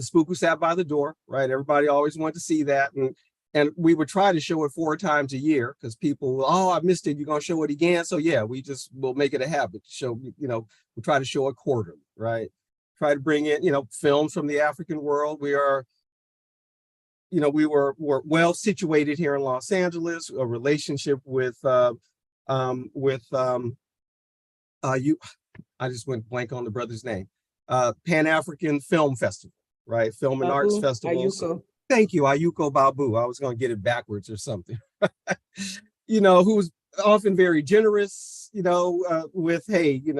Spook Who Sat by the Door, right? Everybody always wanted to see that, and we would try to show it 4 times a year because people, oh, I missed it. You're gonna show it again? So yeah, we'll make it a habit to show. We try to show it quarterly, right? Try to bring in, films from the African world. We are, we were well situated here in Los Angeles. A relationship with you. I just went blank on the brother's name. Pan-African Film Festival, right? Film and Arts Festivals. Ayuko. Thank you, Ayuko Babu. I was going to get it backwards or something. Who's often very generous, with, hey, you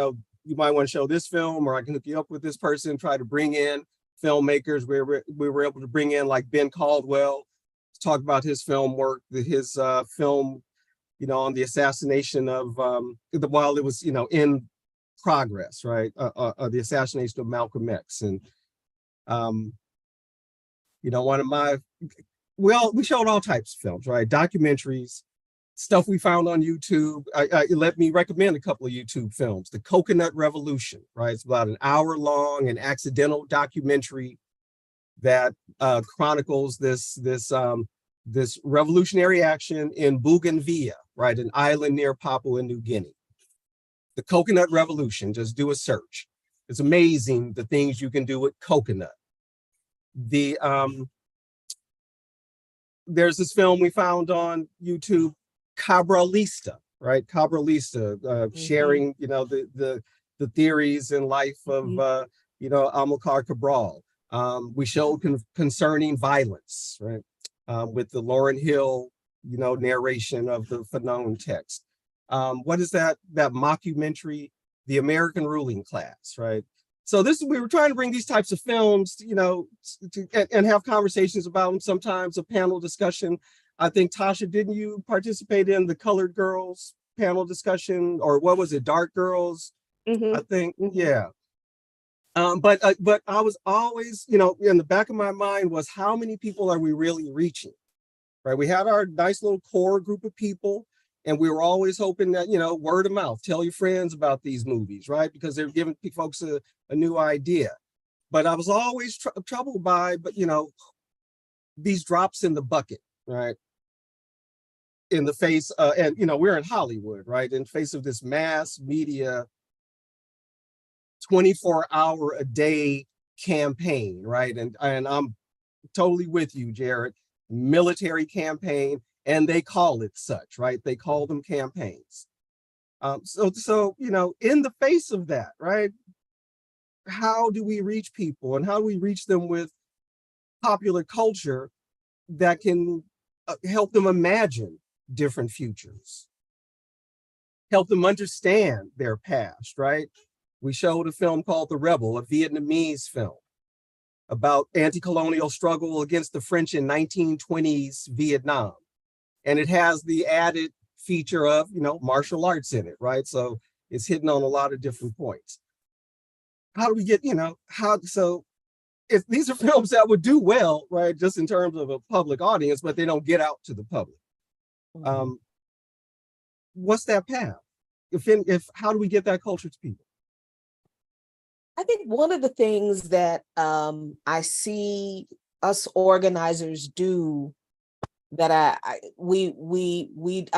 might want to show this film, or I can hook you up with this person, try to bring in filmmakers. We were able to bring in like Ben Caldwell to talk about his film work, his film, on the assassination of, while it was, in progress, right? The assassination of Malcolm X. And, one of my, we showed all types of films, right? Documentaries, stuff we found on YouTube. Let me recommend a couple of YouTube films. The Coconut Revolution, right? It's about an hour-long and accidental documentary that chronicles this this revolutionary action in Bougainvillea, right, an island near Papua New Guinea. The coconut revolution, just do a search. It's amazing the things you can do with coconut. There's this film we found on YouTube, Cabralista, right? Cabralista, sharing, you know, the theories and life of, you know, Amilcar Cabral. We showed concerning violence, right? With the Lauryn Hill, you know, narration of the Fanon text. What is that mockumentary, The American Ruling Class, right? So we were trying to bring these types of films, you know, and have conversations about them, sometimes a panel discussion. I think, Tasha, didn't you participate in the Colored Girls panel discussion, or what was it, Dark Girls? I think, yeah. But I was always, you know, in the back of my mind was, how many people are we really reaching, right? We had our nice little core group of people, and we were always hoping that, you know, word of mouth, tell your friends about these movies, right? Because they're giving folks a new idea. But I was always troubled by, you know, these drops in the bucket, right? In the face, and, you know, we're in Hollywood, right? In face of this mass media 24-hour-a-day campaign, right? And I'm totally with you, Jared. Military campaign, and they call it such, right? They call them campaigns. So you know, in the face of that, right? How do we reach people, and how do we reach them with popular culture that can help them imagine different futures, help them understand their past, right? We showed a film called The Rebel, a Vietnamese film about anti-colonial struggle against the French in 1920s Vietnam. And it has the added feature of, you know, martial arts in it, right? So it's hitting on a lot of different points. How do we get, you know, so if these are films that would do well, right, just in terms of a public audience, but they don't get out to the public. What's that path? If how do we get that culture to people? I think one of the things that I see us organizers do that I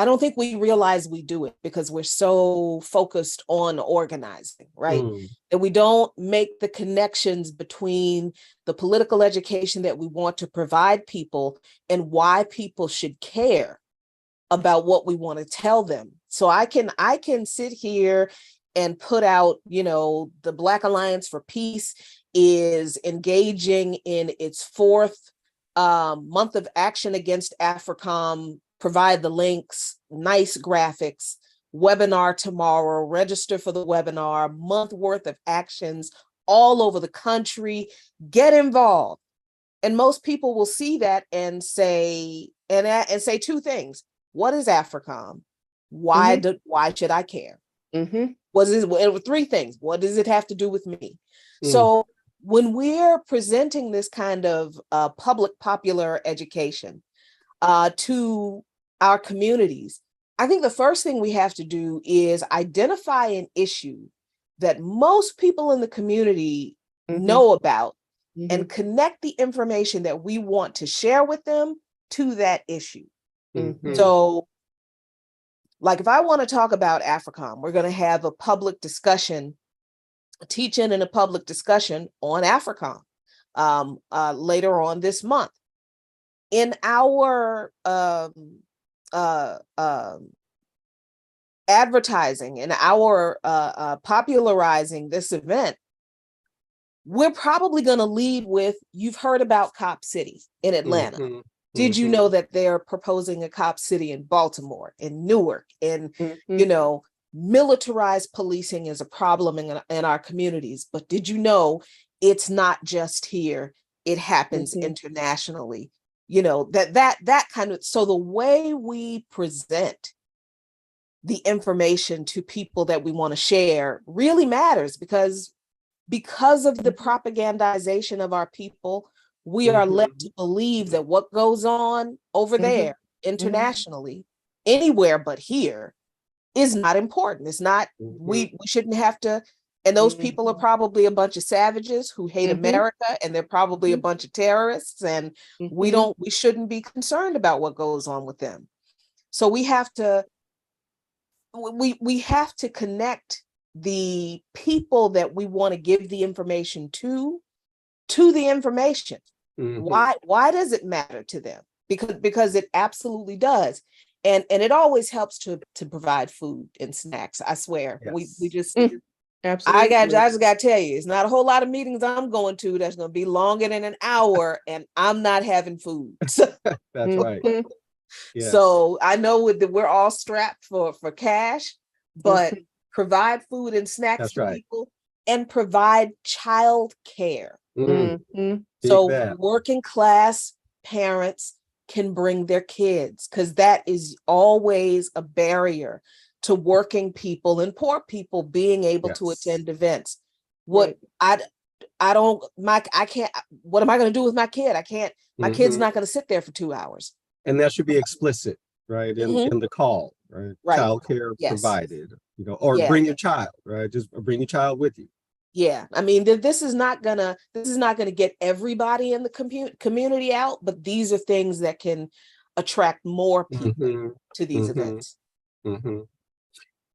don't think we realize we do it because we're so focused on organizing, right? That we don't make the connections between the political education that we want to provide people and why people should care about what we want to tell them. So I can sit here and put out, you know, the Black Alliance for Peace is engaging in its fourth month of action against AFRICOM, provide the links, nice graphics, webinar tomorrow, register for the webinar, month worth of actions all over the country, get involved. And most people will see that and say, and say two things. What is AFRICOM? Why should I care? What is it? Three things. What does it have to do with me? So when we're presenting this kind of public popular education to our communities, I think the first thing we have to do is identify an issue that most people in the community know about and connect the information that we want to share with them to that issue. So, like if I want to talk about AFRICOM, we're going to have a public discussion, a teach-in and a public discussion on AFRICOM later on this month. In our advertising, in our popularizing this event, we're probably going to lead with, you've heard about Cop City in Atlanta. Did you know that they're proposing a cop city in Baltimore, in Newark, and, you know, militarized policing is a problem in our communities. But did you know it's not just here, it happens internationally, you know, that kind of, so the way we present the information to people that we want to share really matters because of the propagandization of our people, we are led to believe that what goes on over there internationally, anywhere but here, is not important. It's not, we shouldn't have to And those people are probably a bunch of savages who hate Mhm. America, and they're probably a bunch of terrorists, and we shouldn't be concerned about what goes on with them. So we have to connect the people that we want to give the information to the information. Why does it matter to them? Because it absolutely does. And it always helps to provide food and snacks. I swear. Yes. We just Absolutely. I just gotta tell you, it's not a whole lot of meetings I'm going to that's gonna be longer than an hour, and I'm not having food. So, That's right. Yes. so I know we're all strapped for cash, but provide food and snacks That's to right. people, and provide child care. Big So that. working class parents can bring their kids, because that is always a barrier to working people and poor people being able to Yes. attend events. What I can't, what am I going to do with my kid? I can't, my kid's not going to sit there for 2 hours. And that should be explicit, right? In the call, right? Right. Childcare Yes. provided, or Yeah. bring your child, right? Just bring your child with you. Yeah, I mean, this is not gonna get everybody in the community out, but these are things that can attract more people to these events.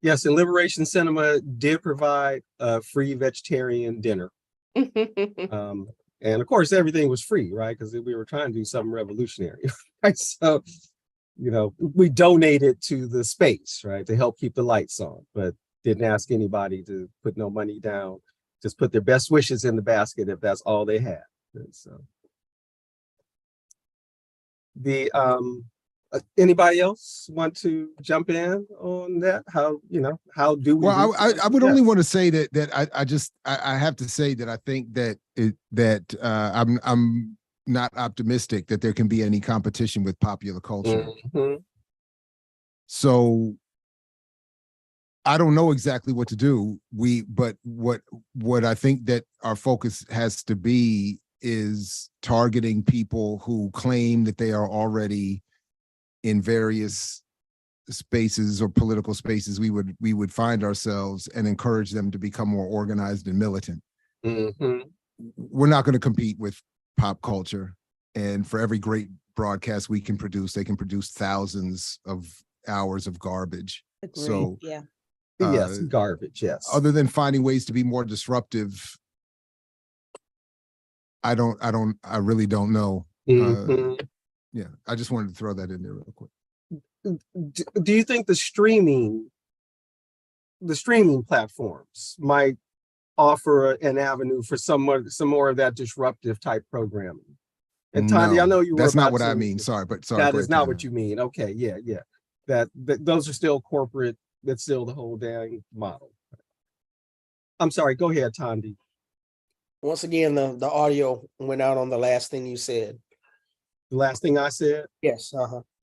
Yes, and Liberation Cinema did provide a free vegetarian dinner. And of course, everything was free, right? Because we were trying to do something revolutionary, right? So, we donated to the space, right, to help keep the lights on, but didn't ask anybody to put no money down. Just put their best wishes in the basket if that's all they had. And so, anybody else want to jump in on that? How do we? Well, I would only want to say that I have to say that I think that I'm not optimistic that there can be any competition with popular culture. So I don't know exactly what to do. But what I think that our focus has to be is targeting people who claim that they are already in various spaces or political spaces we would find ourselves, and encourage them to become more organized and militant. We're not going to compete with pop culture, and for every great broadcast we can produce, they can produce thousands of hours of garbage. Agreed. So Yeah. Yes, garbage. Yes. Other than finding ways to be more disruptive, I really don't know. Yeah, I just wanted to throw that in there real quick. Do you think the streaming platforms might offer an avenue for some more of that disruptive type programming? And Tanya, No, I know you were that's not about what to- I mean. Sorry. That is not what you mean. Okay, yeah. That those are still corporate. That's still the whole dang model. I'm sorry. Go ahead, Tandy. Once again, the audio went out on the last thing you said. The last thing I said. Yes.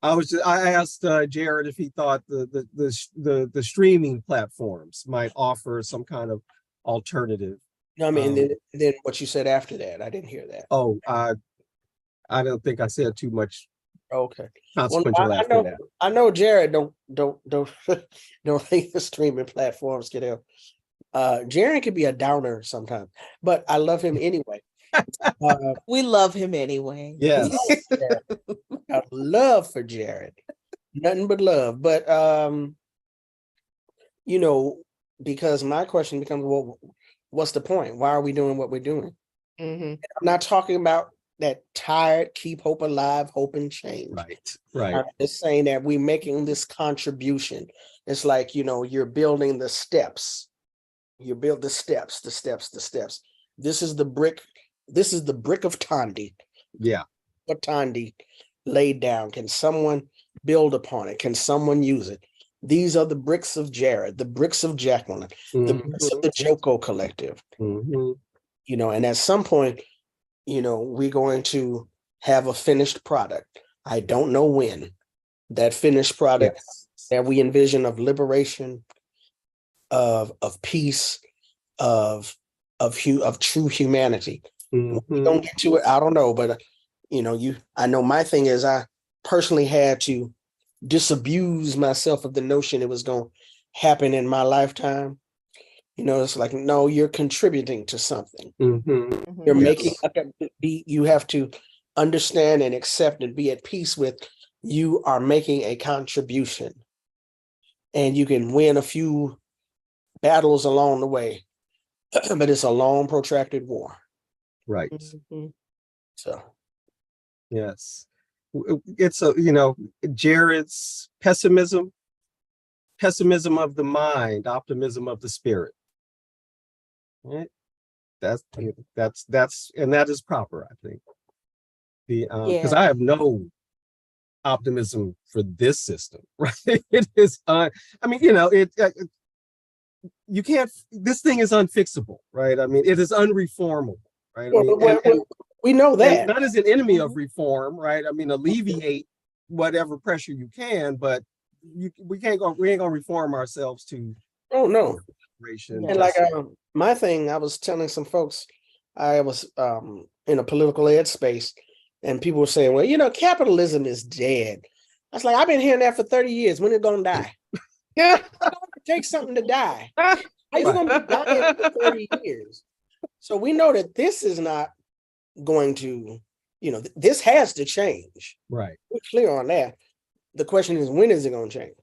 I asked Jared if he thought the streaming platforms might offer some kind of alternative. No, I mean, then what you said after that, I didn't hear that. Oh, I don't think I said too much Okay. consequential Well, after that. I know Jared don't think the streaming platforms can help. Jared can be a downer sometimes, but I love him anyway. We love him anyway. Yes. Got love for Jared, nothing but love. But because my question becomes, well, what's the point? Why are we doing what we're doing? I'm not talking about that tired, keep hope alive, hope and change. Right. I'm just saying that we're making this contribution. It's like, you're building the steps. You build the steps. This is the brick of Tandy. Yeah. What Tandy laid down. Can someone build upon it? Can someone use it? These are the bricks of Jared, the bricks of Jacqueline, the bricks of the Joko Collective. And at some point, we're going to have a finished product. I don't know when. That finished product that we envision of liberation, of peace, of true humanity. We don't get to it. I don't know, but I know my thing is I personally had to disabuse myself of the notion it was going to happen in my lifetime. It's like, no, you're contributing to something. Mhm. You're Yes. you have to understand and accept and be at peace with you are making a contribution. And you can win a few battles along the way, but it's a long, protracted war. Right. So, Yes. It's Jared's pessimism of the mind, optimism of the spirit. Right? That's and that is proper, I think. Because I have no optimism for this system, right? It is I mean, you can't, this thing is unfixable, right? I mean, it is unreformable, right? I mean, we know and that. not as an enemy of reform, right? I mean, alleviate whatever pressure you can, but we ain't gonna reform ourselves to Oh no. and And like my thing, I was telling some folks, I was in a political ed space, and people were saying, well, capitalism is dead. I was like, I've been hearing that for 30 years. When is it gonna die? It takes something to die. How you gonna be dying for 30 years? So we know that this is not going to, this has to change. Right. We're clear on that. The question is, when is it going to change?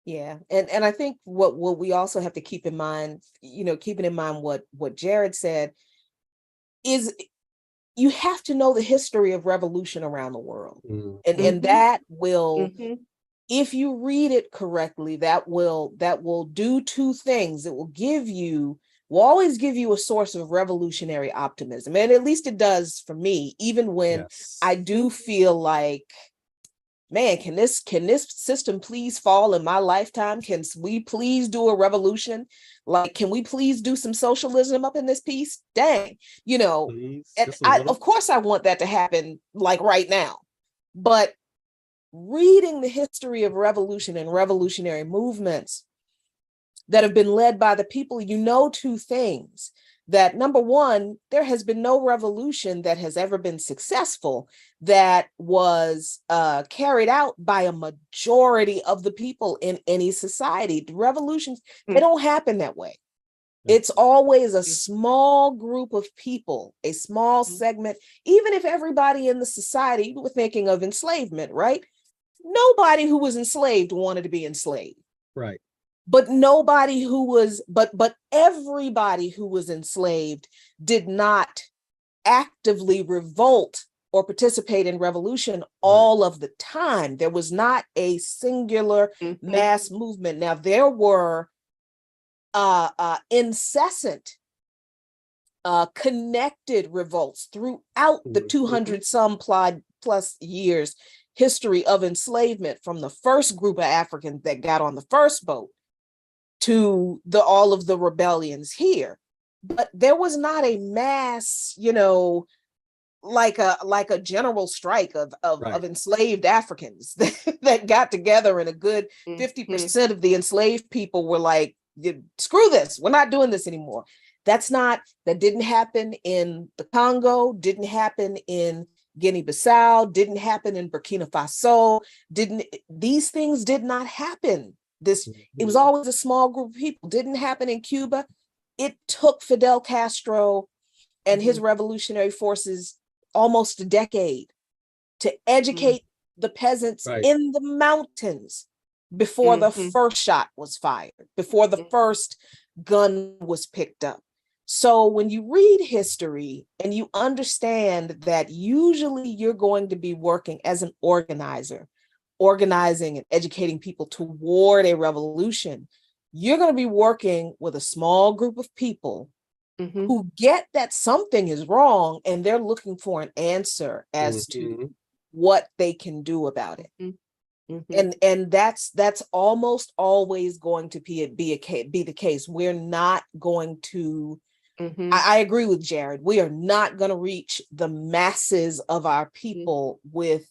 Yeah. And I think what we also have to keep in mind, keeping in mind what Jared said, is you have to know the history of revolution around the world. And that will, if you read it correctly, that will do two things. It will always give you a source of revolutionary optimism. And at least it does for me, even when I do feel like, man, can this system please fall in my lifetime? Can we please do a revolution? Like, can we please do some socialism up in this piece? Dang, Please, and of course I want that to happen like right now. But reading the history of revolution and revolutionary movements that have been led by the people, two things. That number one, there has been no revolution that has ever been successful that was carried out by a majority of the people in any society. The revolutions, they don't happen that way. It's always a small group of people, a small segment. Even if everybody in the society, we're thinking of enslavement, right? Nobody who was enslaved wanted to be enslaved. Right. But everybody who was enslaved did not actively revolt or participate in revolution all of the time. There was not a singular mass movement. Now, there were incessant connected revolts throughout the 200 some plus years history of enslavement, from the first group of Africans that got on the first boat to all of the rebellions here. But there was not a mass, like a general strike of enslaved Africans that got together, and a good 50% of the enslaved people were like, screw this, we're not doing this anymore. That didn't happen in the Congo, didn't happen in Guinea-Bissau, didn't happen in Burkina Faso, these things did not happen. It was always a small group of people. Didn't happen in Cuba. It took Fidel Castro and his revolutionary forces almost a decade to educate the peasants in the mountains before the first shot was fired, before the first gun was picked up. So when you read history and you understand that usually you're going to be working as an organizer, organizing and educating people toward a revolution, you're going to be working with a small group of people who get that something is wrong, and they're looking for an answer as to what they can do about it. And that's almost always going to be the case. We're not going to, I agree with Jared, we are not going to reach the masses of our people with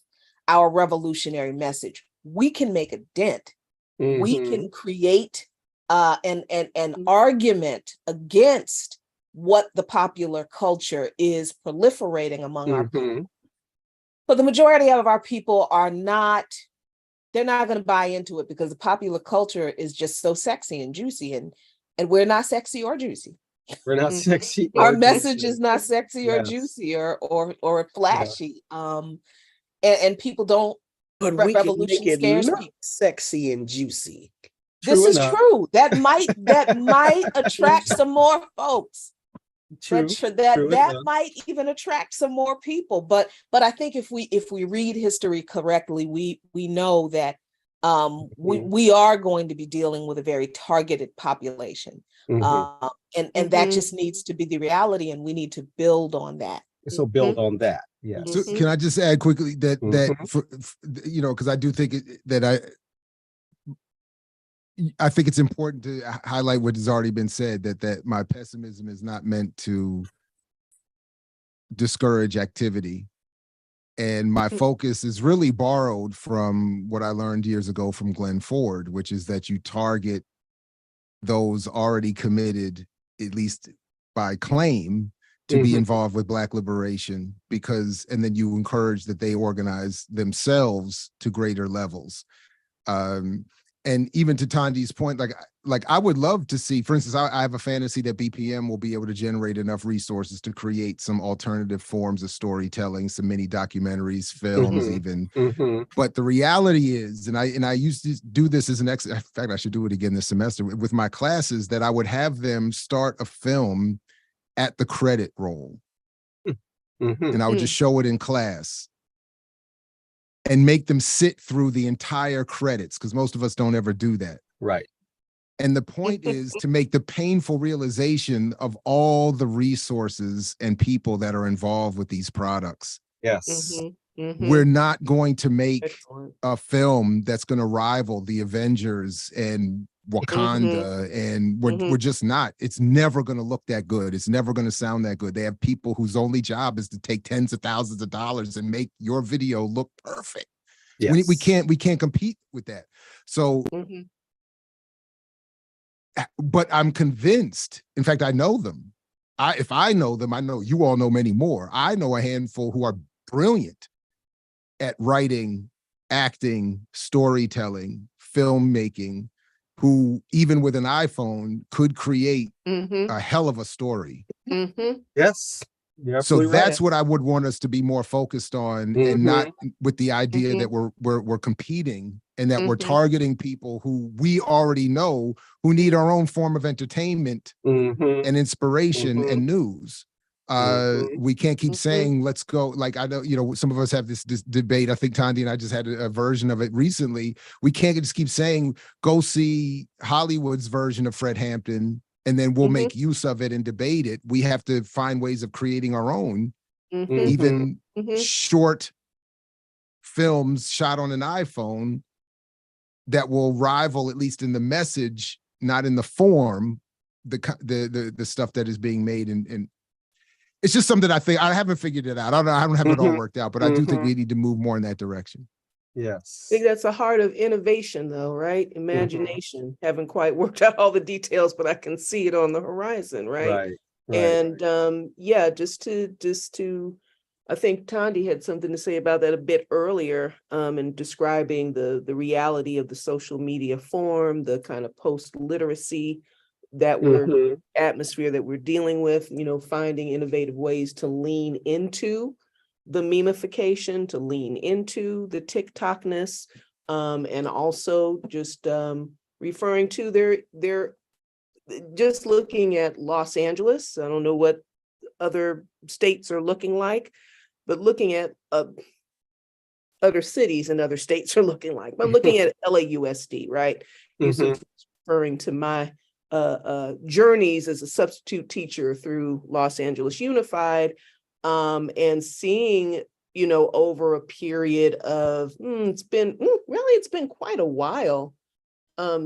our revolutionary message. We can make a dent. We can create an argument against what the popular culture is proliferating among our people. But the majority of our people they're not going to buy into it, because the popular culture is just so sexy and juicy. And And we're not sexy or juicy. We're not Mhm. sexy. Our or message juicy. is not sexy or Yes. juicy or flashy. And people don't. But we can Revolution make it scares look people. sexy and juicy. This True is enough. true. That might attract some more folks. True. That True that enough. might even attract some more people. But I think if we read history correctly, we know that we are going to be dealing with a very targeted population. Mhm. And that just needs to be the reality, and we need to build on that. So build on that. Yes. So can I just add quickly that Mhm. for because I do think that I think it's important to highlight what has already been said, that my pessimism is not meant to discourage activity. And my focus is really borrowed from what I learned years ago from Glenn Ford, which is that you target those already committed, at least by claim, to be Mhm. involved with Black liberation, and then you encourage that they organize themselves to greater levels. And even to Tandi's point, like I would love to see, for instance, I have a fantasy that BPM will be able to generate enough resources to create some alternative forms of storytelling, some mini documentaries, films, Mhm. even. Mhm. But the reality is, and I used to do this as in fact, I should do it again this semester with my classes, that I would have them start a film at the credit roll, Mhm. and I would just show it in class and make them sit through the entire credits, because most of us don't ever do that. Right. And the point is to make the painful realization of all the resources and people that are involved with these products. Yes. We're not going to make Excellent. a film that's going to rival the Avengers and Wakanda, and we're just not. It's never going to look that good. It's never going to sound that good. They have people whose only job is to take tens of thousands of dollars and make your video look perfect. Yes. We can't compete with that. So, but I'm convinced. In fact, I know them. If I know them, I know you all know many more. I know a handful who are brilliant at writing, acting, storytelling, filmmaking, who even with an iPhone could create a hell of a story. Yes. You're So absolutely that's right. what I would want us to be more focused on, and not with the idea that we're competing, and that we're targeting people who we already know who need our own form of entertainment Mhm. and inspiration Mhm. and news. We can't keep saying, let's go. Like, I know, some of us have this debate. I think Tandi and I just had a version of it recently. We can't just keep saying, go see Hollywood's version of Fred Hampton, and then we'll make use of it and debate it. We have to find ways of creating our own, even short films shot on an iPhone that will rival, at least in the message, not in the form, the stuff that is being made. And it's just something I think I haven't figured it out. I don't have it all worked out, but I do think we need to move more in that direction. Yes. I think that's the heart of innovation, though, right? Imagination. Haven't quite worked out all the details, but I can see it on the horizon, right? Right. Right. And yeah, just to I think Tandi had something to say about that a bit earlier, in describing the reality of the social media form, the kind of post-literacy that we're atmosphere that we're dealing with, finding innovative ways to lean into the memification, to lean into the TikTokness, and also just referring to their just looking at Los Angeles. I don't know what other states are looking like, but looking at other cities and other states are looking like. But looking at LAUSD, right? Use of referring to my journeys as a substitute teacher through Los Angeles Unified, and seeing, over a period of it's been quite a while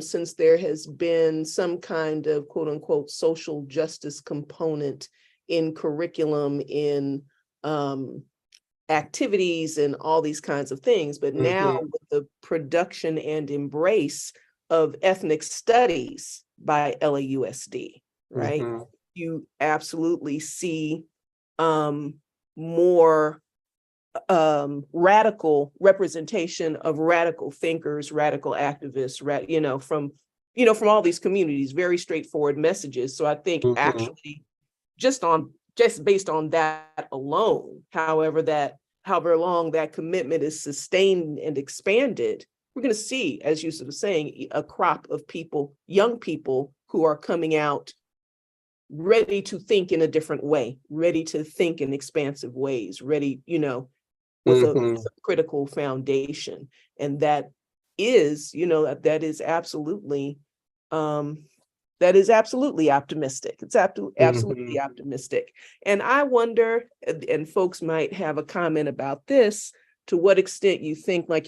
since there has been some kind of quote unquote social justice component in curriculum, in activities and all these kinds of things. But now with the production and embrace of ethnic studies by LAUSD, right? You absolutely see more radical representation of radical thinkers, radical activists, from from all these communities, very straightforward messages. So I think actually just based on that alone, however long that commitment is sustained and expanded, we're going to see, as you were saying, a crop of people, young people who are coming out ready to think in a different way, ready to think in expansive ways, ready, with a critical foundation. And that is, that is absolutely optimistic. It's absolutely optimistic. And I wonder, and folks might have a comment about this, to what extent you think, like,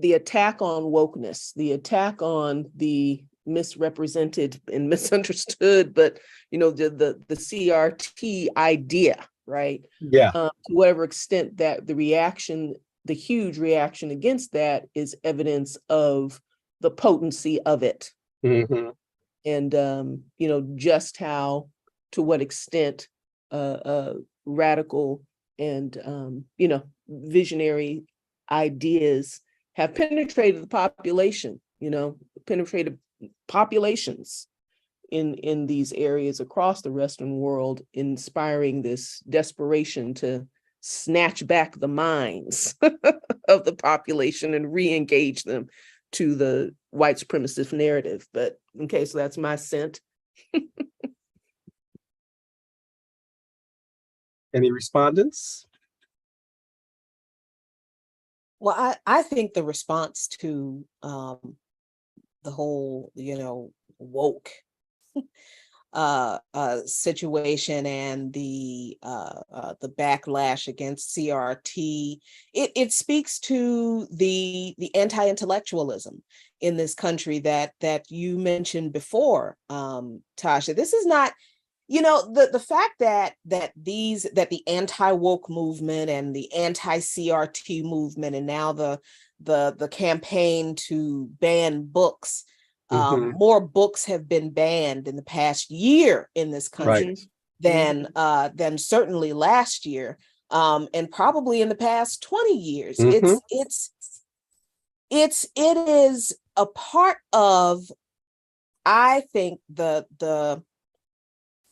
the attack on wokeness, the attack on the misrepresented and misunderstood, but the CRT idea, right? Yeah. To whatever extent that the huge reaction against that is evidence of the potency of it. And just how, to what extent radical and visionary ideas have penetrated the population, penetrated populations in these areas across the Western world, inspiring this desperation to snatch back the minds of the population and re-engage them to the white supremacist narrative. But okay, so that's my scent. Any respondents? Well, I think the response to the whole, woke situation and the backlash against CRT, it speaks to the anti-intellectualism in this country that you mentioned before, Tasha. This is not, the fact that the anti-woke movement and the anti-CRT movement, and now the campaign to ban books. More books have been banned in the past year in this country than certainly last year, and probably in the past 20 years. It is a part of, I think, the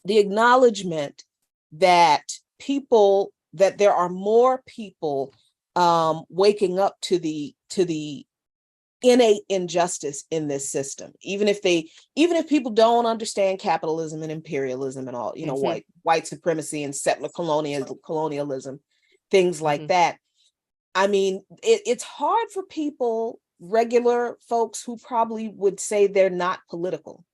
acknowledgement that there are more people waking up to the innate injustice in this system, even if people don't understand capitalism and imperialism and all, white supremacy and settler colonialism, things like that. I mean, it's hard for people, regular folks who probably would say they're not political,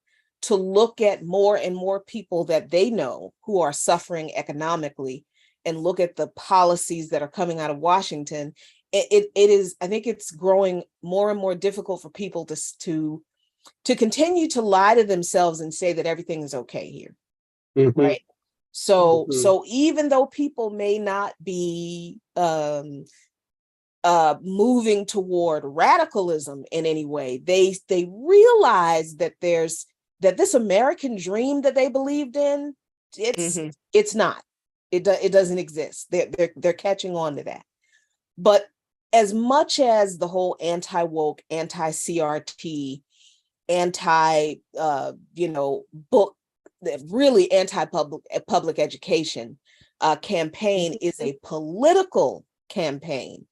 to look at more and more people that they know who are suffering economically and look at the policies that are coming out of Washington. It is, I think it's growing more and more difficult for people to continue to lie to themselves and say that everything is okay here. Right. So even though people may not be moving toward radicalism in any way, they realize that this American dream that they believed in, it's not. It doesn't exist. They're catching on to that. But as much as the whole anti-woke, anti-CRT, book, really anti-public education campaign is a political campaign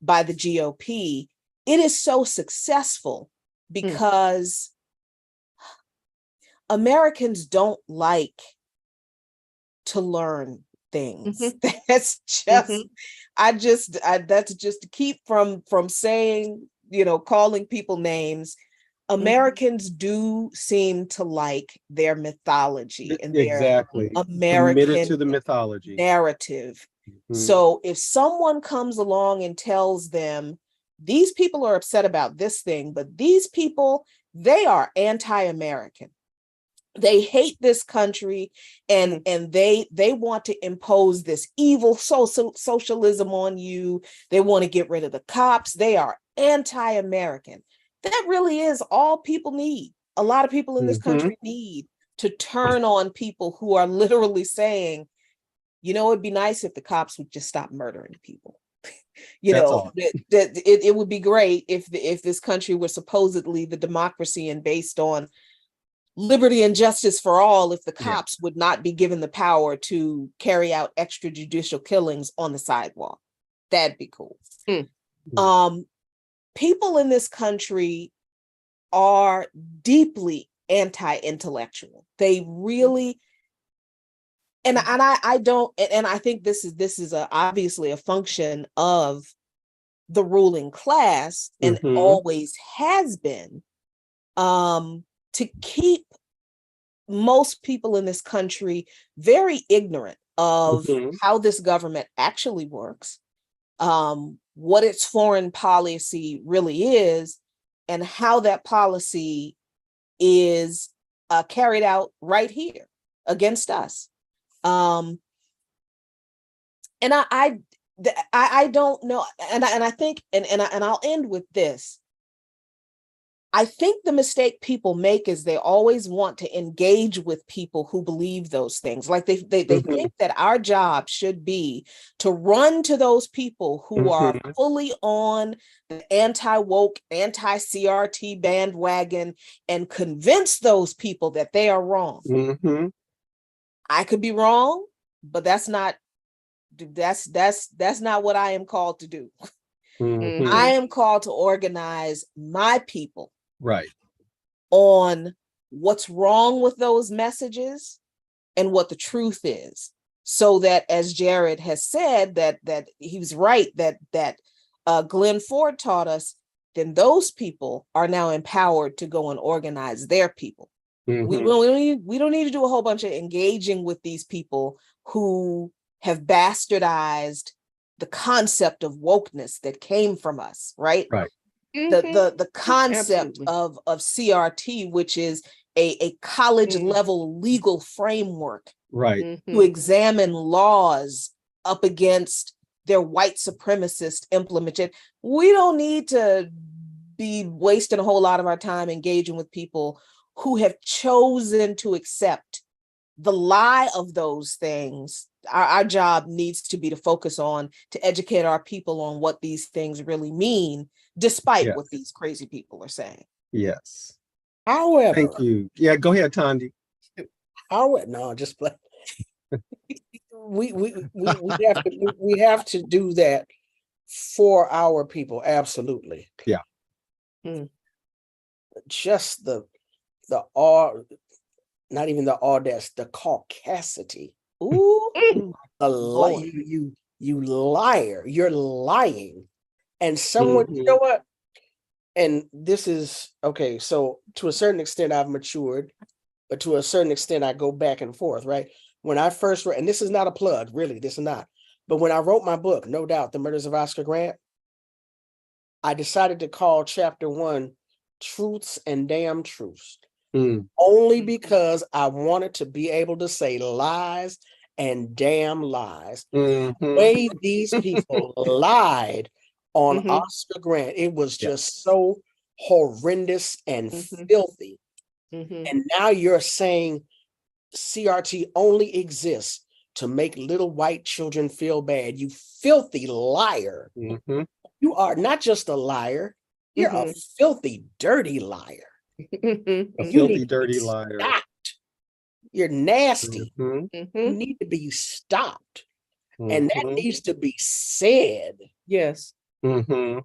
by the GOP, it is so successful because Americans don't like to learn things. That's just, that's just to keep from saying, calling people names. Americans do seem to like their mythology and their American committed to the mythology narrative. So if someone comes along and tells them, these people are upset about this thing, but these people, they are anti-American. They hate this country and they want to impose this evil socialism on you. They want to get rid of the cops. They are anti-American. That really is all people need. A lot of people in this country need to turn on people who are literally saying, it'd be nice if the cops would just stop murdering people. You That's know, all. it would be great if this country were supposedly the democracy and based on liberty and justice for all, if the cops would not be given the power to carry out extrajudicial killings on the sidewalk. That'd be cool. People in this country are deeply anti-intellectual. They really, and I don't, and I think this is obviously a function of the ruling class, and always has been, to keep most people in this country very ignorant of how this government actually works, what its foreign policy really is, and how that policy is carried out right here against us. And I don't know, and I think, and I'll end with this. I think the mistake people make is they always want to engage with people who believe those things. Like they think that our job should be to run to those people who are fully on the anti-woke, anti-CRT bandwagon and convince those people that they are wrong. I could be wrong, but that's not what I am called to do. I am called to organize my people on what's wrong with those messages and what the truth is, so that, as Jared has said, that he was right, that Glenn Ford taught us, then those people are now empowered to go and organize their people. We don't need to do a whole bunch of engaging with these people who have bastardized the concept of wokeness that came from us, right? The concept of CRT, which is a college level legal framework to examine laws up against their white supremacist implementation. We don't need to be wasting a whole lot of our time engaging with people who have chosen to accept the lie of those things. Our job needs to be to focus on, to educate our people on what these things really mean, despite what these crazy people are saying. Yes. However, thank you. Yeah, go ahead, Tandy. No, just play. we have to do that for our people. Absolutely. Yeah. Just the not even the audace, the caucasity. Ooh, you liar. You're lying. And someone, you know what? And this is okay. So to a certain extent, I've matured, but to a certain extent, I go back and forth, right? When I first read, and this is not a plug, really, this is not. But when I wrote my book, No Doubt, The Murders of Oscar Grant, I decided to call chapter 1 Truths and Damn Truths. Only because I wanted to be able to say lies and damn lies. The way these people lied on Oscar Grant, it was just so horrendous and filthy. And now you're saying CRT only exists to make little white children feel bad. You filthy liar. You are not just a liar, you're a filthy, dirty liar. A filthy, dirty liar. Stopped. You're nasty. You need to be stopped. And that needs to be said. Yes. To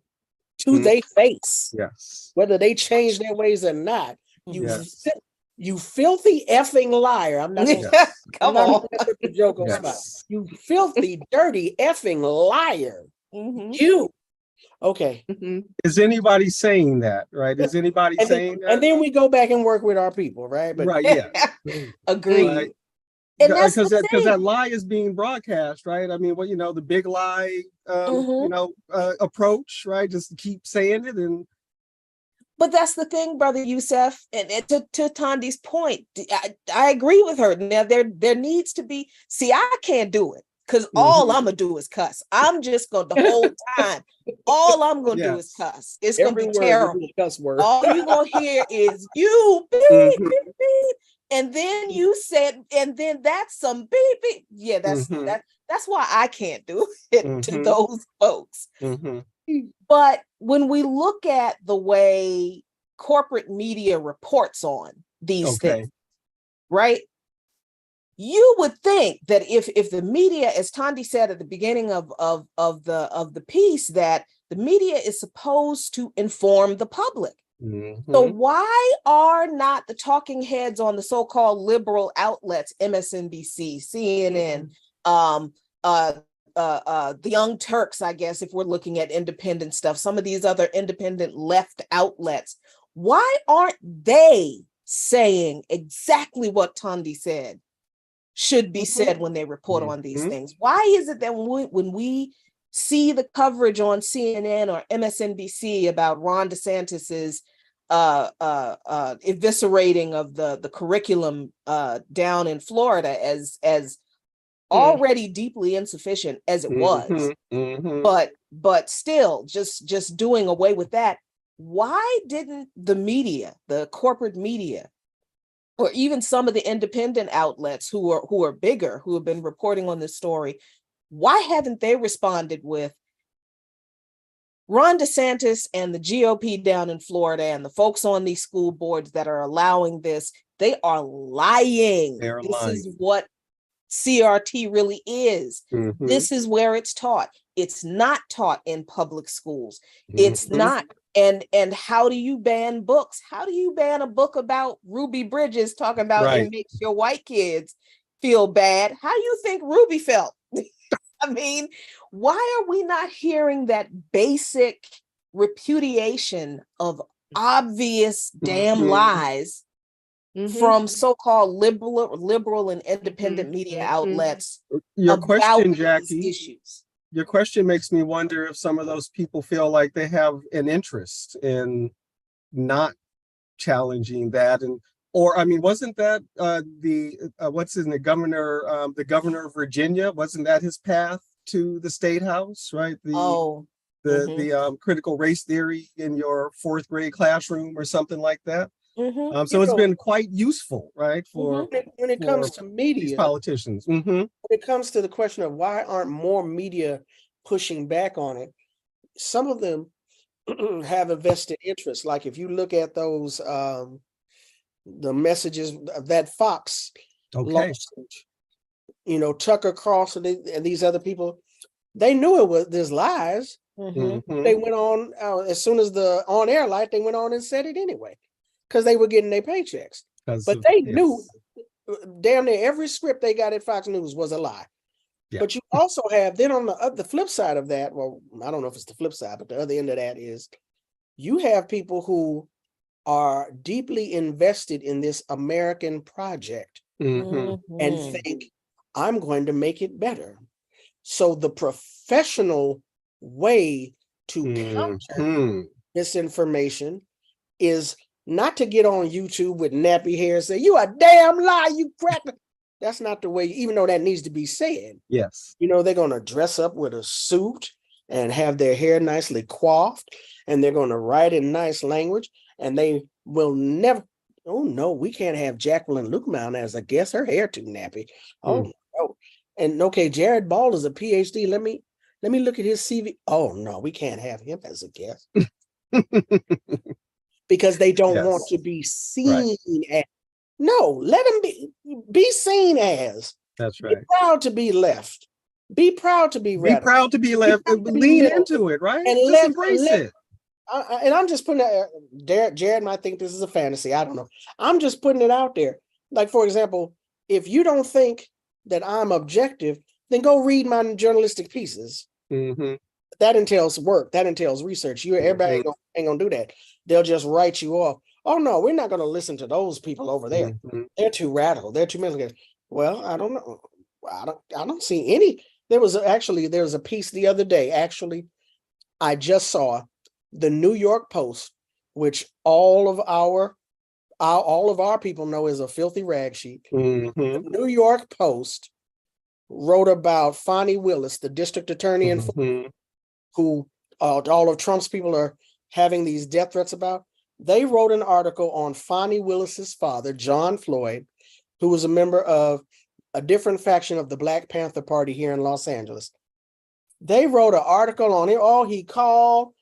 their face. Yes. Whether they change their ways or not. You filthy effing liar. I'm not gonna come on. Put the joke on spot. You filthy, dirty effing liar. You. Okay. Is anybody saying that, right? Is anybody saying that? And then we go back and work with our people, right? But, right, yeah. Agreed. Right. And that's because that lie is being broadcast, right? I mean, the big lie, approach, right? Just keep saying it. But that's the thing, Brother Youssef, and to Tandi's point, I agree with her. Now there needs to be, I can't do it. Because all I'm going to do is cuss. I'm just going to, the whole time, all I'm going to do is cuss. It's going to be terrible. Cuss word. All you're going to hear is you, beep, beep, beep. And then you said, and then that's some beep, beep. Yeah, that's why I can't do it to those folks. But when we look at the way corporate media reports on these things, right? You would think that if the media, as Tandy said at the beginning of the piece, that the media is supposed to inform the public. So why are not the talking heads on the so-called liberal outlets, MSNBC, CNN, the Young Turks, I guess, if we're looking at independent stuff, some of these other independent left outlets, why aren't they saying exactly what Tandy said should be said when they report on these things? Why is it that when we see the coverage on CNN or MSNBC about Ron DeSantis's eviscerating of the curriculum down in Florida as already deeply insufficient as it was, but still just doing away with that? Why didn't the media, the corporate media, or even some of the independent outlets who are bigger, who have been reporting on this story, why haven't they responded with Ron DeSantis and the GOP down in Florida and the folks on these school boards that are allowing this, they are lying. This is what CRT really is. This is where it's taught. It's not taught in public schools. It's not. And how do you ban books? How do you ban a book about Ruby Bridges talking about it makes your white kids feel bad? How do you think Ruby felt? I mean, why are we not hearing that basic repudiation of obvious damn lies from so-called liberal and independent media outlets? Your question, these Jackie, issues? Your question makes me wonder if some of those people feel like they have an interest in not challenging that. And, or, I mean, wasn't that what's his name, the governor of Virginia, wasn't that his path to the State House, right? The critical race theory in your fourth grade classroom or something like that. So it's been quite useful, right? For when it comes to media, these politicians. When it comes to the question of why aren't more media pushing back on it, some of them have a vested interest. Like if you look at those, the messages that Fox lawsuit, Tucker Carlson and these other people, they knew there's lies. They went on, as soon as the on-air light, they went on and said it anyway, because they were getting their paychecks. But they knew damn near every script they got at Fox News was a lie. But you also have, then on the flip side of that, well, I don't know if it's the flip side, but the other end of that is you have people who are deeply invested in this American project and think, I'm going to make it better. So the professional way to counter misinformation is not to get on YouTube with nappy hair and say, you a damn lie, you cracker. That's not the way, even though that needs to be said. Yes. They're going to dress up with a suit and have their hair nicely coiffed, and they're going to write in nice language, and they will never, oh no, we can't have Jacqueline Lukeman as a guest. Her hair too nappy. Oh, no. And okay, Jared Ball is a PhD. Let me look at his CV. Oh no, we can't have him as a guest. Because they don't want to be seen as. No, let them be seen as. That's right. Be proud to be left. Be proud to be radical. Be proud to be left. Lean into it, right? And just embrace it. And I'm just putting it. Jared might think this is a fantasy. I don't know. I'm just putting it out there. Like, for example, if you don't think that I'm objective, then go read my journalistic pieces. That entails work. That entails research. Everybody ain't gonna do that. They'll just write you off. Oh no, we're not gonna listen to those people over there. They're too radical. They're too militant. Well, I don't know. I don't see any. There was a piece the other day. Actually, I just saw the New York Post, which all of our people know is a filthy rag sheet. The New York Post wrote about Fonnie Willis, the district attorney in who all of Trump's people are having these death threats about. They wrote an article on Fonnie Willis's father, John Floyd, who was a member of a different faction of the Black Panther Party here in Los Angeles. They wrote an article on it. Oh, he called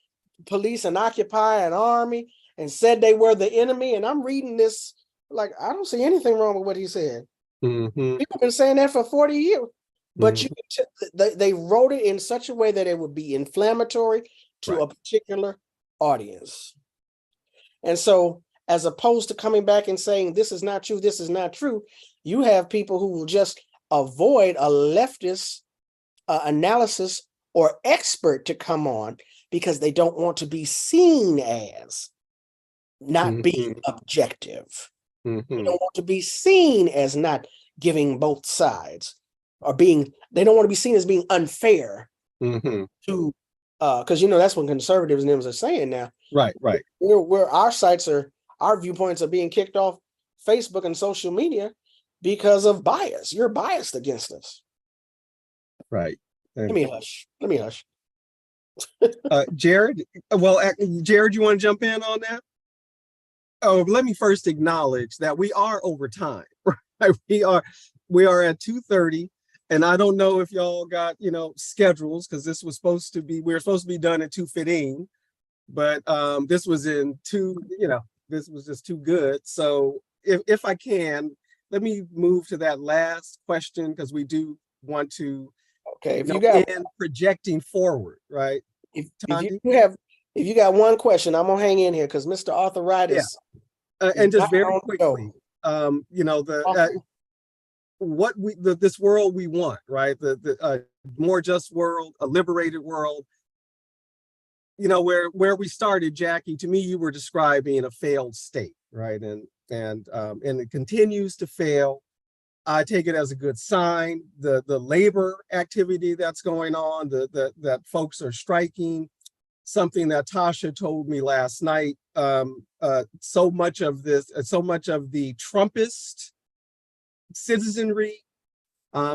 police and Occupy an army and said they were the enemy. And I'm reading this like, I don't see anything wrong with what he said. Mm-hmm. People have been saying that for 40 years. But Mm-hmm. they wrote it in such a way that it would be inflammatory to Right. a particular audience. And so, as opposed to coming back and saying, this is not true, this is not true, you have people who will just avoid a leftist analysis or expert to come on because they don't want to be seen as not being Mm-hmm. objective. They Mm-hmm. don't want to be seen as not giving both sides, or they don't want to be seen as being unfair Mm-hmm. to, because that's what conservatives and them are saying now. Right, right. Where our viewpoints are being kicked off Facebook and social media because of bias. You're biased against us. Right. Let me hush. Jared, Jared, you want to jump in on that? Oh, let me first acknowledge that we are over time, right? We are at 2:30, and I don't know if y'all got, schedules, because we were supposed to be done at 2:15, but this was this was just too good. So if I can, let me move to that last question, because we do want to, okay, if you got projecting forward, right? if you got one question, I'm gonna hang in here because Mr. Arthritis. Yeah. And just very quickly, this world we want, right? The more just world, a liberated world. Where we started, Jackie. To me, you were describing a failed state, right? And it continues to fail. I take it as a good sign. The labor activity that's going on, that folks are striking. Something that Tasha told me last night. So much of the Trumpist citizenry,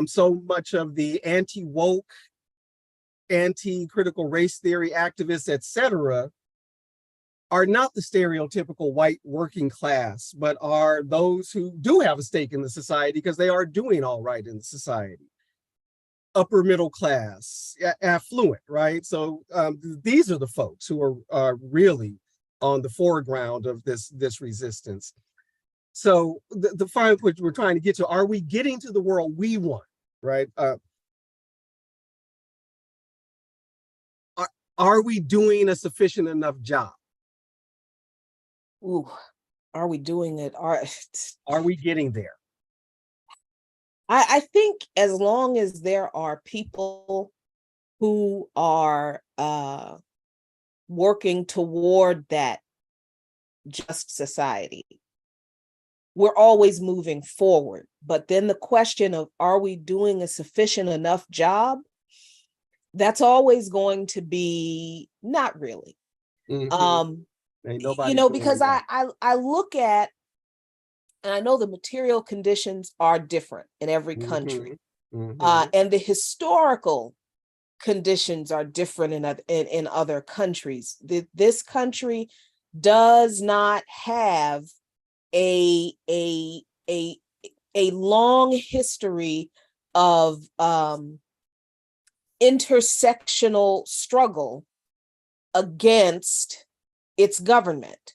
so much of the anti-woke, anti-critical race theory activists, etc., are not the stereotypical white working class, but are those who do have a stake in the society because they are doing all right in the society. Upper middle class, affluent, right? So these are the folks who are really on the foreground of this resistance. So the final point we're trying to get to: are we getting to the world we want, right? Are we doing a sufficient enough job? Ooh, are we doing it? Are we getting there? I think as long as there are people who are working toward that just society, we're always moving forward. But then the question of, are we doing a sufficient enough job? That's always going to be not really. Mm-hmm. Because I look at, and I know the material conditions are different in every country. Mm-hmm. And the historical conditions are different in other countries. This country does not have a long history of intersectional struggle against its government.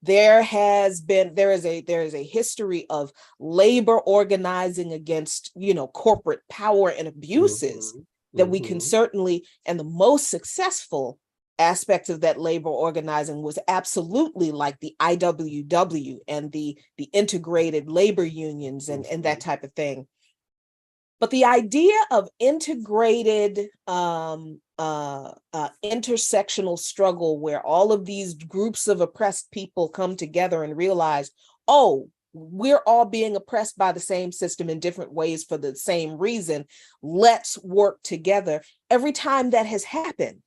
There is a history of labor organizing against, corporate power and abuses that we can certainly, and the most successful aspect of that labor organizing was absolutely like the IWW and the integrated labor unions and that type of thing. But the idea of integrated intersectional struggle, where all of these groups of oppressed people come together and realize, oh, we're all being oppressed by the same system in different ways for the same reason. Let's work together. Every time that has happened,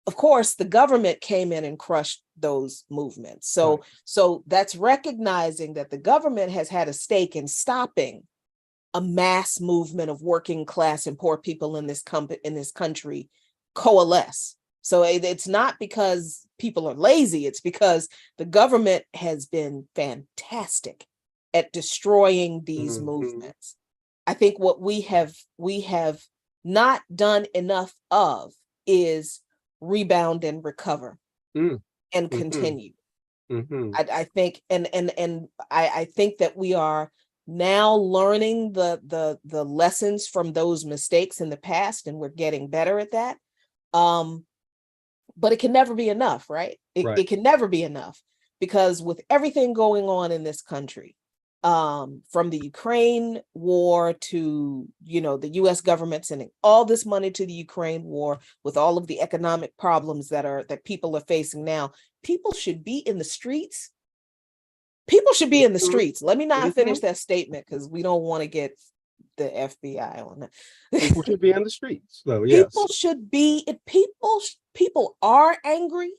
of course, the government came in and crushed those movements. So that's recognizing that the government has had a stake in stopping a mass movement of working class and poor people in this country coalesce. So it's not because people are lazy, it's because the government has been fantastic at destroying these Mhm. movements. I think what we have not done enough of is rebound and recover Mm. and Mhm. continue. Mhm. I think I think that we are now learning the lessons from those mistakes in the past, and we're getting better at that. But it can never be enough, right? Right. It can never be enough, because with everything going on in this country, from the Ukraine war to, the US government sending all this money to the Ukraine war, with all of the economic problems that people are facing now, people should be in the streets. People should be in the Mhm. streets. Let me not Mhm. finish that statement, because we don't want to get the FBI on that. People should be in the streets, though. Yes. People should be, if people are angry,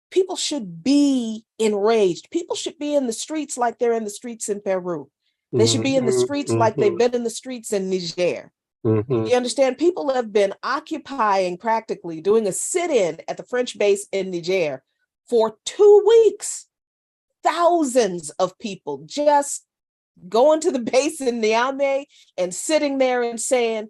people should be enraged. People should be in the streets like they're in the streets in Peru. They should be in the Mhm. streets like they've Mhm. been in the streets in Niger. Mhm. You understand? People have been occupying, practically doing a sit-in at the French base in Niger for 2 weeks. Thousands of people just going to the base in Niamey and sitting there and saying,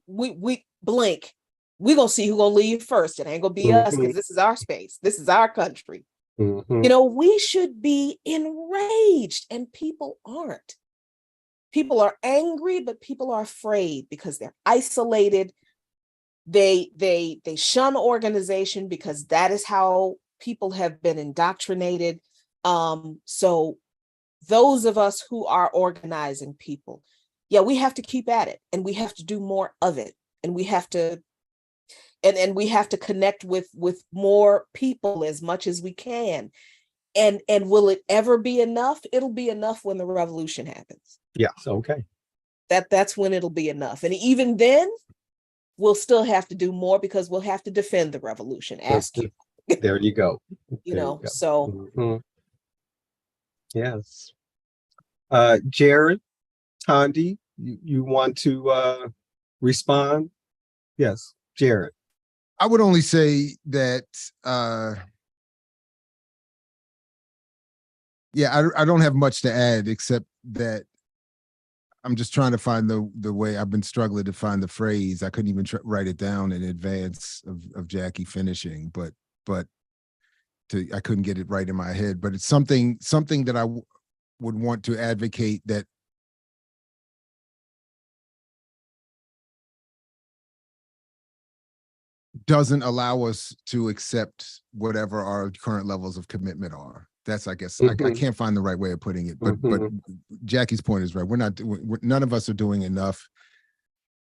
we blink. We're gonna see who's gonna leave first. It ain't gonna be us, Mhm. because this is our space. This is our country. Mhm. We should be enraged, and people aren't. People are angry, but people are afraid because they're isolated. They shun organization because that is how people have been indoctrinated. So those of us who are organizing people, yeah, we have to keep at it, and we have to do more of it, and we have to we have to connect with more people as much as we can. And will it ever be enough? It'll be enough when the revolution happens. Yes. Okay. That's when it'll be enough. And even then, we'll still have to do more, because we'll have to defend the revolution. Ask you. There you go. You There know, you go. so Mhm. Yes. Jared, Tondi, you want to respond? Yes, Jared. I would only say that yeah, I don't have much to add, except that I'm just trying to find the way. I've been struggling to find the phrase. I couldn't even write it down in advance of Jackie finishing, but I couldn't get it right in my head. But it's something that I would want to advocate, that doesn't allow us to accept whatever our current levels of commitment are. That's, I guess, I Mhm. can't find the right way of putting it, but Mhm. Jackie's point is right. None of us are doing enough.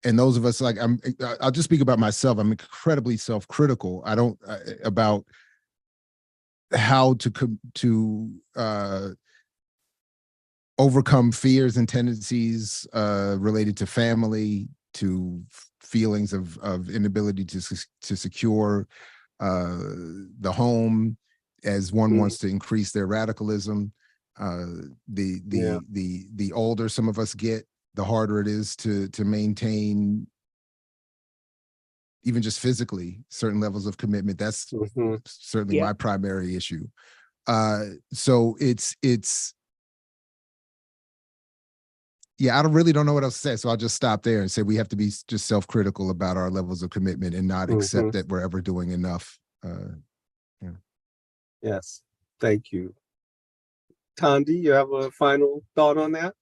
And those of us, I'll just speak about myself. I'm incredibly self-critical. I don't about how to overcome fears and tendencies related to family, to feelings of inability to secure the home, as one wants to increase their radicalism. Yeah. The older some of us get, the harder it is to maintain, even just physically, certain levels of commitment. That's Mhm. certainly Yeah. my primary issue. So it's yeah, I really don't know what else to say. So I'll just stop there and say we have to be just self-critical about our levels of commitment, and not accept Mhm. that we're ever doing enough. Yes. Thank you. Tondi, you have a final thought on that?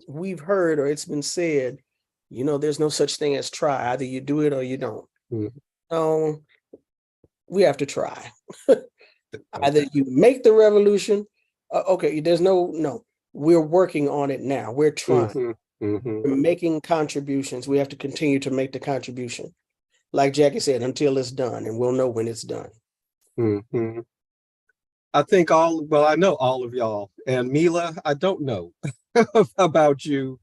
We've heard, or it's been said, there's no such thing as try. Either you do it or you don't. Mhm. So we have to try. Either Okay. you make the revolution. Okay, there's no. We're working on it now. We're trying. Mhm. Mhm. We're making contributions. We have to continue to make the contribution. Like Jackie said, until it's done, and we'll know when it's done. Mhm. I know all of y'all, and Mila, I don't know about you,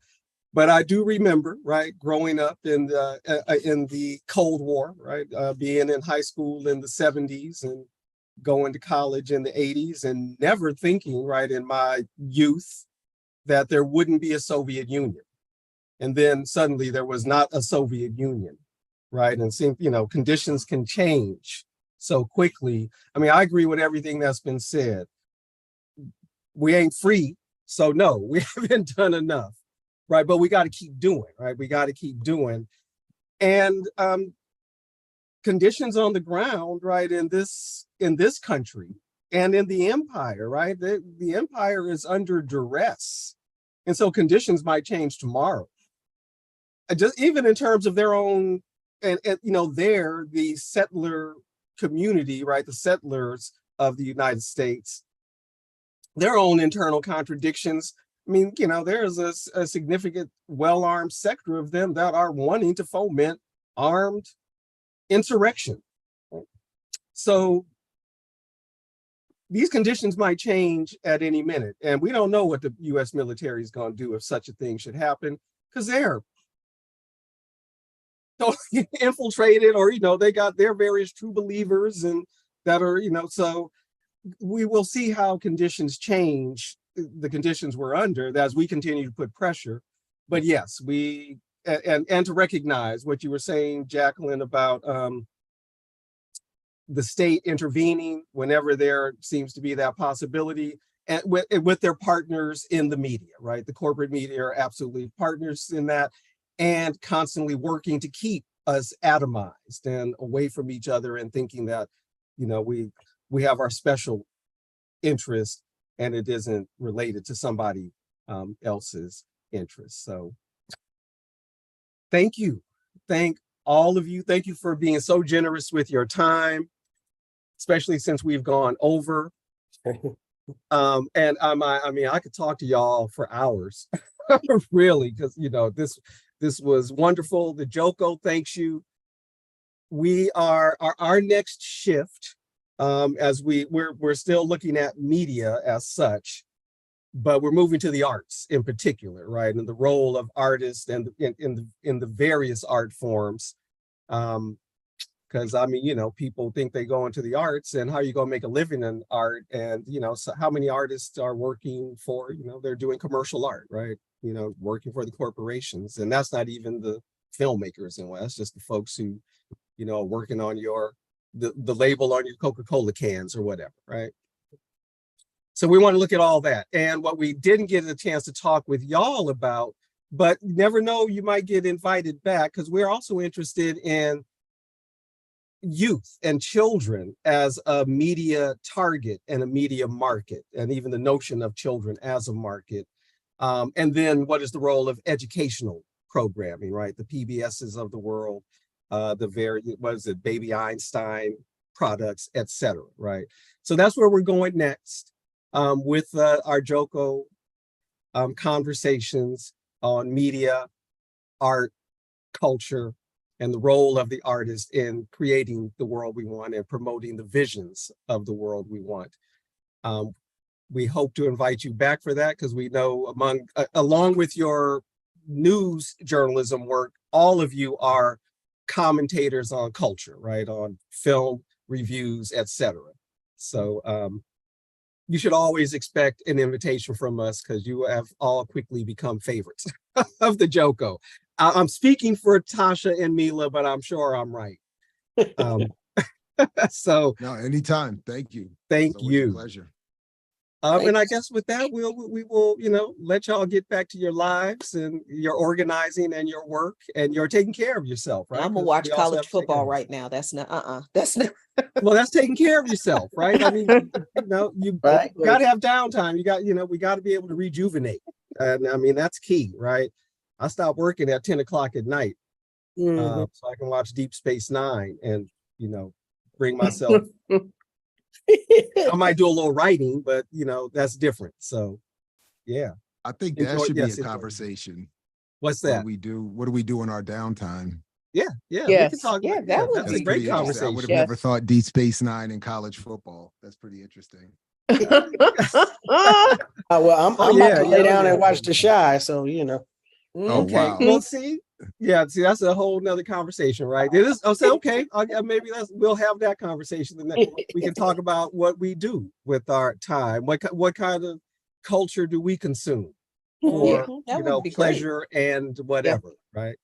but I do remember, right, growing up in the Cold War, right, being in high school in the 70s and going to college in the 80s, and never thinking, right, in my youth that there wouldn't be a Soviet Union. And then suddenly there was not a Soviet Union, right? And conditions can change so quickly. I mean, I agree with everything that's been said. We ain't free, so no, we haven't done enough, right? But we got to keep doing, right? We got to keep doing. And conditions on the ground, right, in this country and in the empire, right? The empire is under duress. And so conditions might change tomorrow. Just even in terms of their own, and you know, the settler community, right? The settlers of the United States, their own internal contradictions. I mean, you know, there's a significant well-armed sector of them that are wanting to foment armed insurrection. So these conditions might change at any minute, and we don't know what the U.S. military is going to do if such a thing should happen, because they're totally infiltrated, or you know, they got their various true believers and that are, you know, so we will see how conditions change, the conditions we're under, as we continue to put pressure. But yes, we and to recognize what you were saying, Jacqueline, about the state intervening whenever there seems to be that possibility, and with their partners in the media, right? The corporate media are absolutely partners in that, and constantly working to keep us atomized and away from each other, and thinking that, you know, we have our special interest and it isn't related to somebody else's interest. So thank you. Thank all of you. Thank you for being so generous with your time, especially since we've gone over. And I mean, I could talk to y'all for hours, really, because, you know, this was wonderful. The Joko thanks you. We are our next shift, as we're still looking at media as such, but we're moving to the arts in particular, right? And the role of artists and in the various art forms. Because I mean, you know, people think they go into the arts and how are you going to make a living in art? And, you know, so how many artists are working for, you know, they're doing commercial art, right? You know, working for the corporations. And that's not even the filmmakers and that's just the folks who, you know, working on the label on your Coca-Cola cans or whatever, right? So we want to look at all that. And what we didn't get a chance to talk with y'all about, but you never know, you might get invited back, because we're also interested in youth and children as a media target and a media market, and even the notion of children as a market. And then what is the role of educational programming, right? The PBSs of the world, Baby Einstein products, etc. Right? So that's where we're going next, with our Joko conversations on media, art, culture, and the role of the artist in creating the world we want and promoting the visions of the world we want. We hope to invite you back for that, because we know along with your news journalism work, all of you are commentators on culture, right? On film reviews, etc. So you should always expect an invitation from us, because you have all quickly become favorites of the Joko. I'm speaking for Tasha and Mila, but I'm sure I'm right. So no, anytime. Thank you. Thank you. Pleasure. And I guess with that, we will, you know, let y'all get back to your lives and your organizing and your work, and you're taking care of yourself, right? I'm gonna watch college football right now. That's not, that's not. Well, that's taking care of yourself, right? I mean, you know, you Right. got to have downtime. You know, we got to be able to rejuvenate. And I mean, that's key, right? I stopped working at 10 o'clock at night, so I can watch Deep Space Nine and, you know, bring myself. I might do a little writing, but, you know, that's different. So, yeah. I think that should be a conversation. What's that? What do we do in our downtime? Yeah, Yes. we can talk. Yeah, about, that would that's be a great interesting. conversation. I would have Yes. never thought Deep Space Nine in college football. That's pretty interesting. Well, I'm about to lay down and watch The Shy, so you know. Oh, Okay. wow. Well, see, that's a whole nother conversation, right? It is. I'll say, okay, maybe we'll have that conversation, and then we can talk about what we do with our time. What kind of culture do we consume for, That you know, would be pleasure and whatever, right?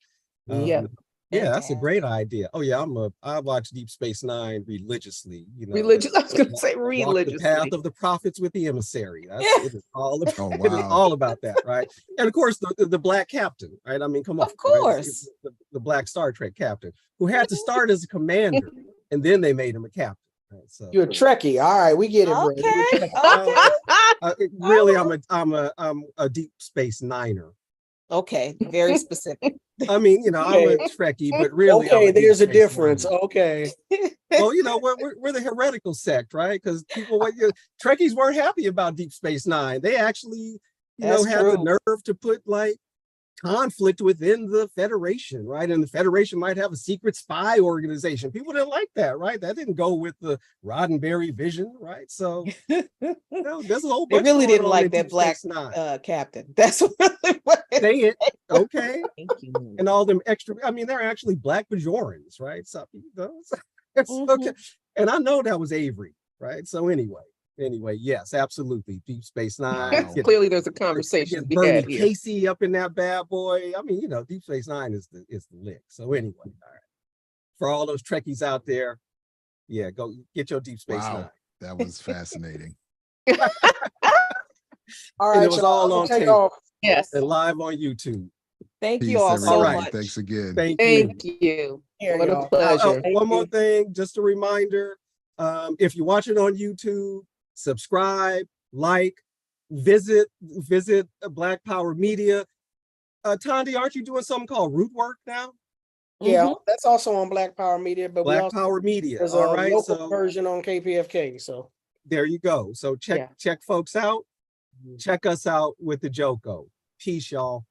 Yeah. Yeah, that's a Fantastic. great idea. Oh yeah, I watch Deep Space Nine religiously. Religious, I was gonna say Walk the religiously. path of the prophets with the emissary. That's Yeah. it is all Oh, it is wow. all about that, right? And of course the black captain, right? I mean, come on, Of right? course. The black Star Trek captain who had to start as a commander and then they made him a captain. Right? So You're a Trekkie. All right, we get it, bro. Okay. uh, Okay. really, I'm a Deep Space Niner. Okay. Very specific. I mean, I'm a Okay. Trekkie, but really, I'm Okay, a Deep there's a Space difference. Niner. Okay. Well, we're the heretical sect, right? Because Trekkies weren't happy about Deep Space Nine. They actually, That's had true. the nerve to put like conflict within the Federation, right? And the Federation might have a secret spy organization. People didn't like that, right? That didn't go with the Roddenberry vision, right? So there's a whole They bunch really going didn't on like in that Deep black Space Nine. captain. That's really what it Say it, okay? Thank you. And all them extra. I mean, they're actually black Bajorans, right? So it's okay. And I know that was Avery, right? So anyway, yes, absolutely. Deep Space Nine. Wow. Clearly, there's a conversation to Get be Bernie had here. Casey up in that bad boy. I mean, Deep Space Nine is the lick. So anyway, all right. For all those Trekkies out there, yeah, go get your Deep Space Wow. Nine. That was fascinating. All And right, it was y'all, all I'm gonna on take tape off. Yes. and live on YouTube. Thank you Peace, all so everybody. much. Thanks again. Thank you. Thank you. Here, What a y'all. pleasure. One more thing, just a reminder. If you watch it on YouTube, subscribe, like, visit Black Power Media. Tandy, aren't you doing something called Root Work now? Yeah, Mhm. that's also on Black Power Media, but we Black also Power Media. there's All a right. local So version on KPFK. So there you go. So check folks out. Check us out with the Joko. Peace, y'all.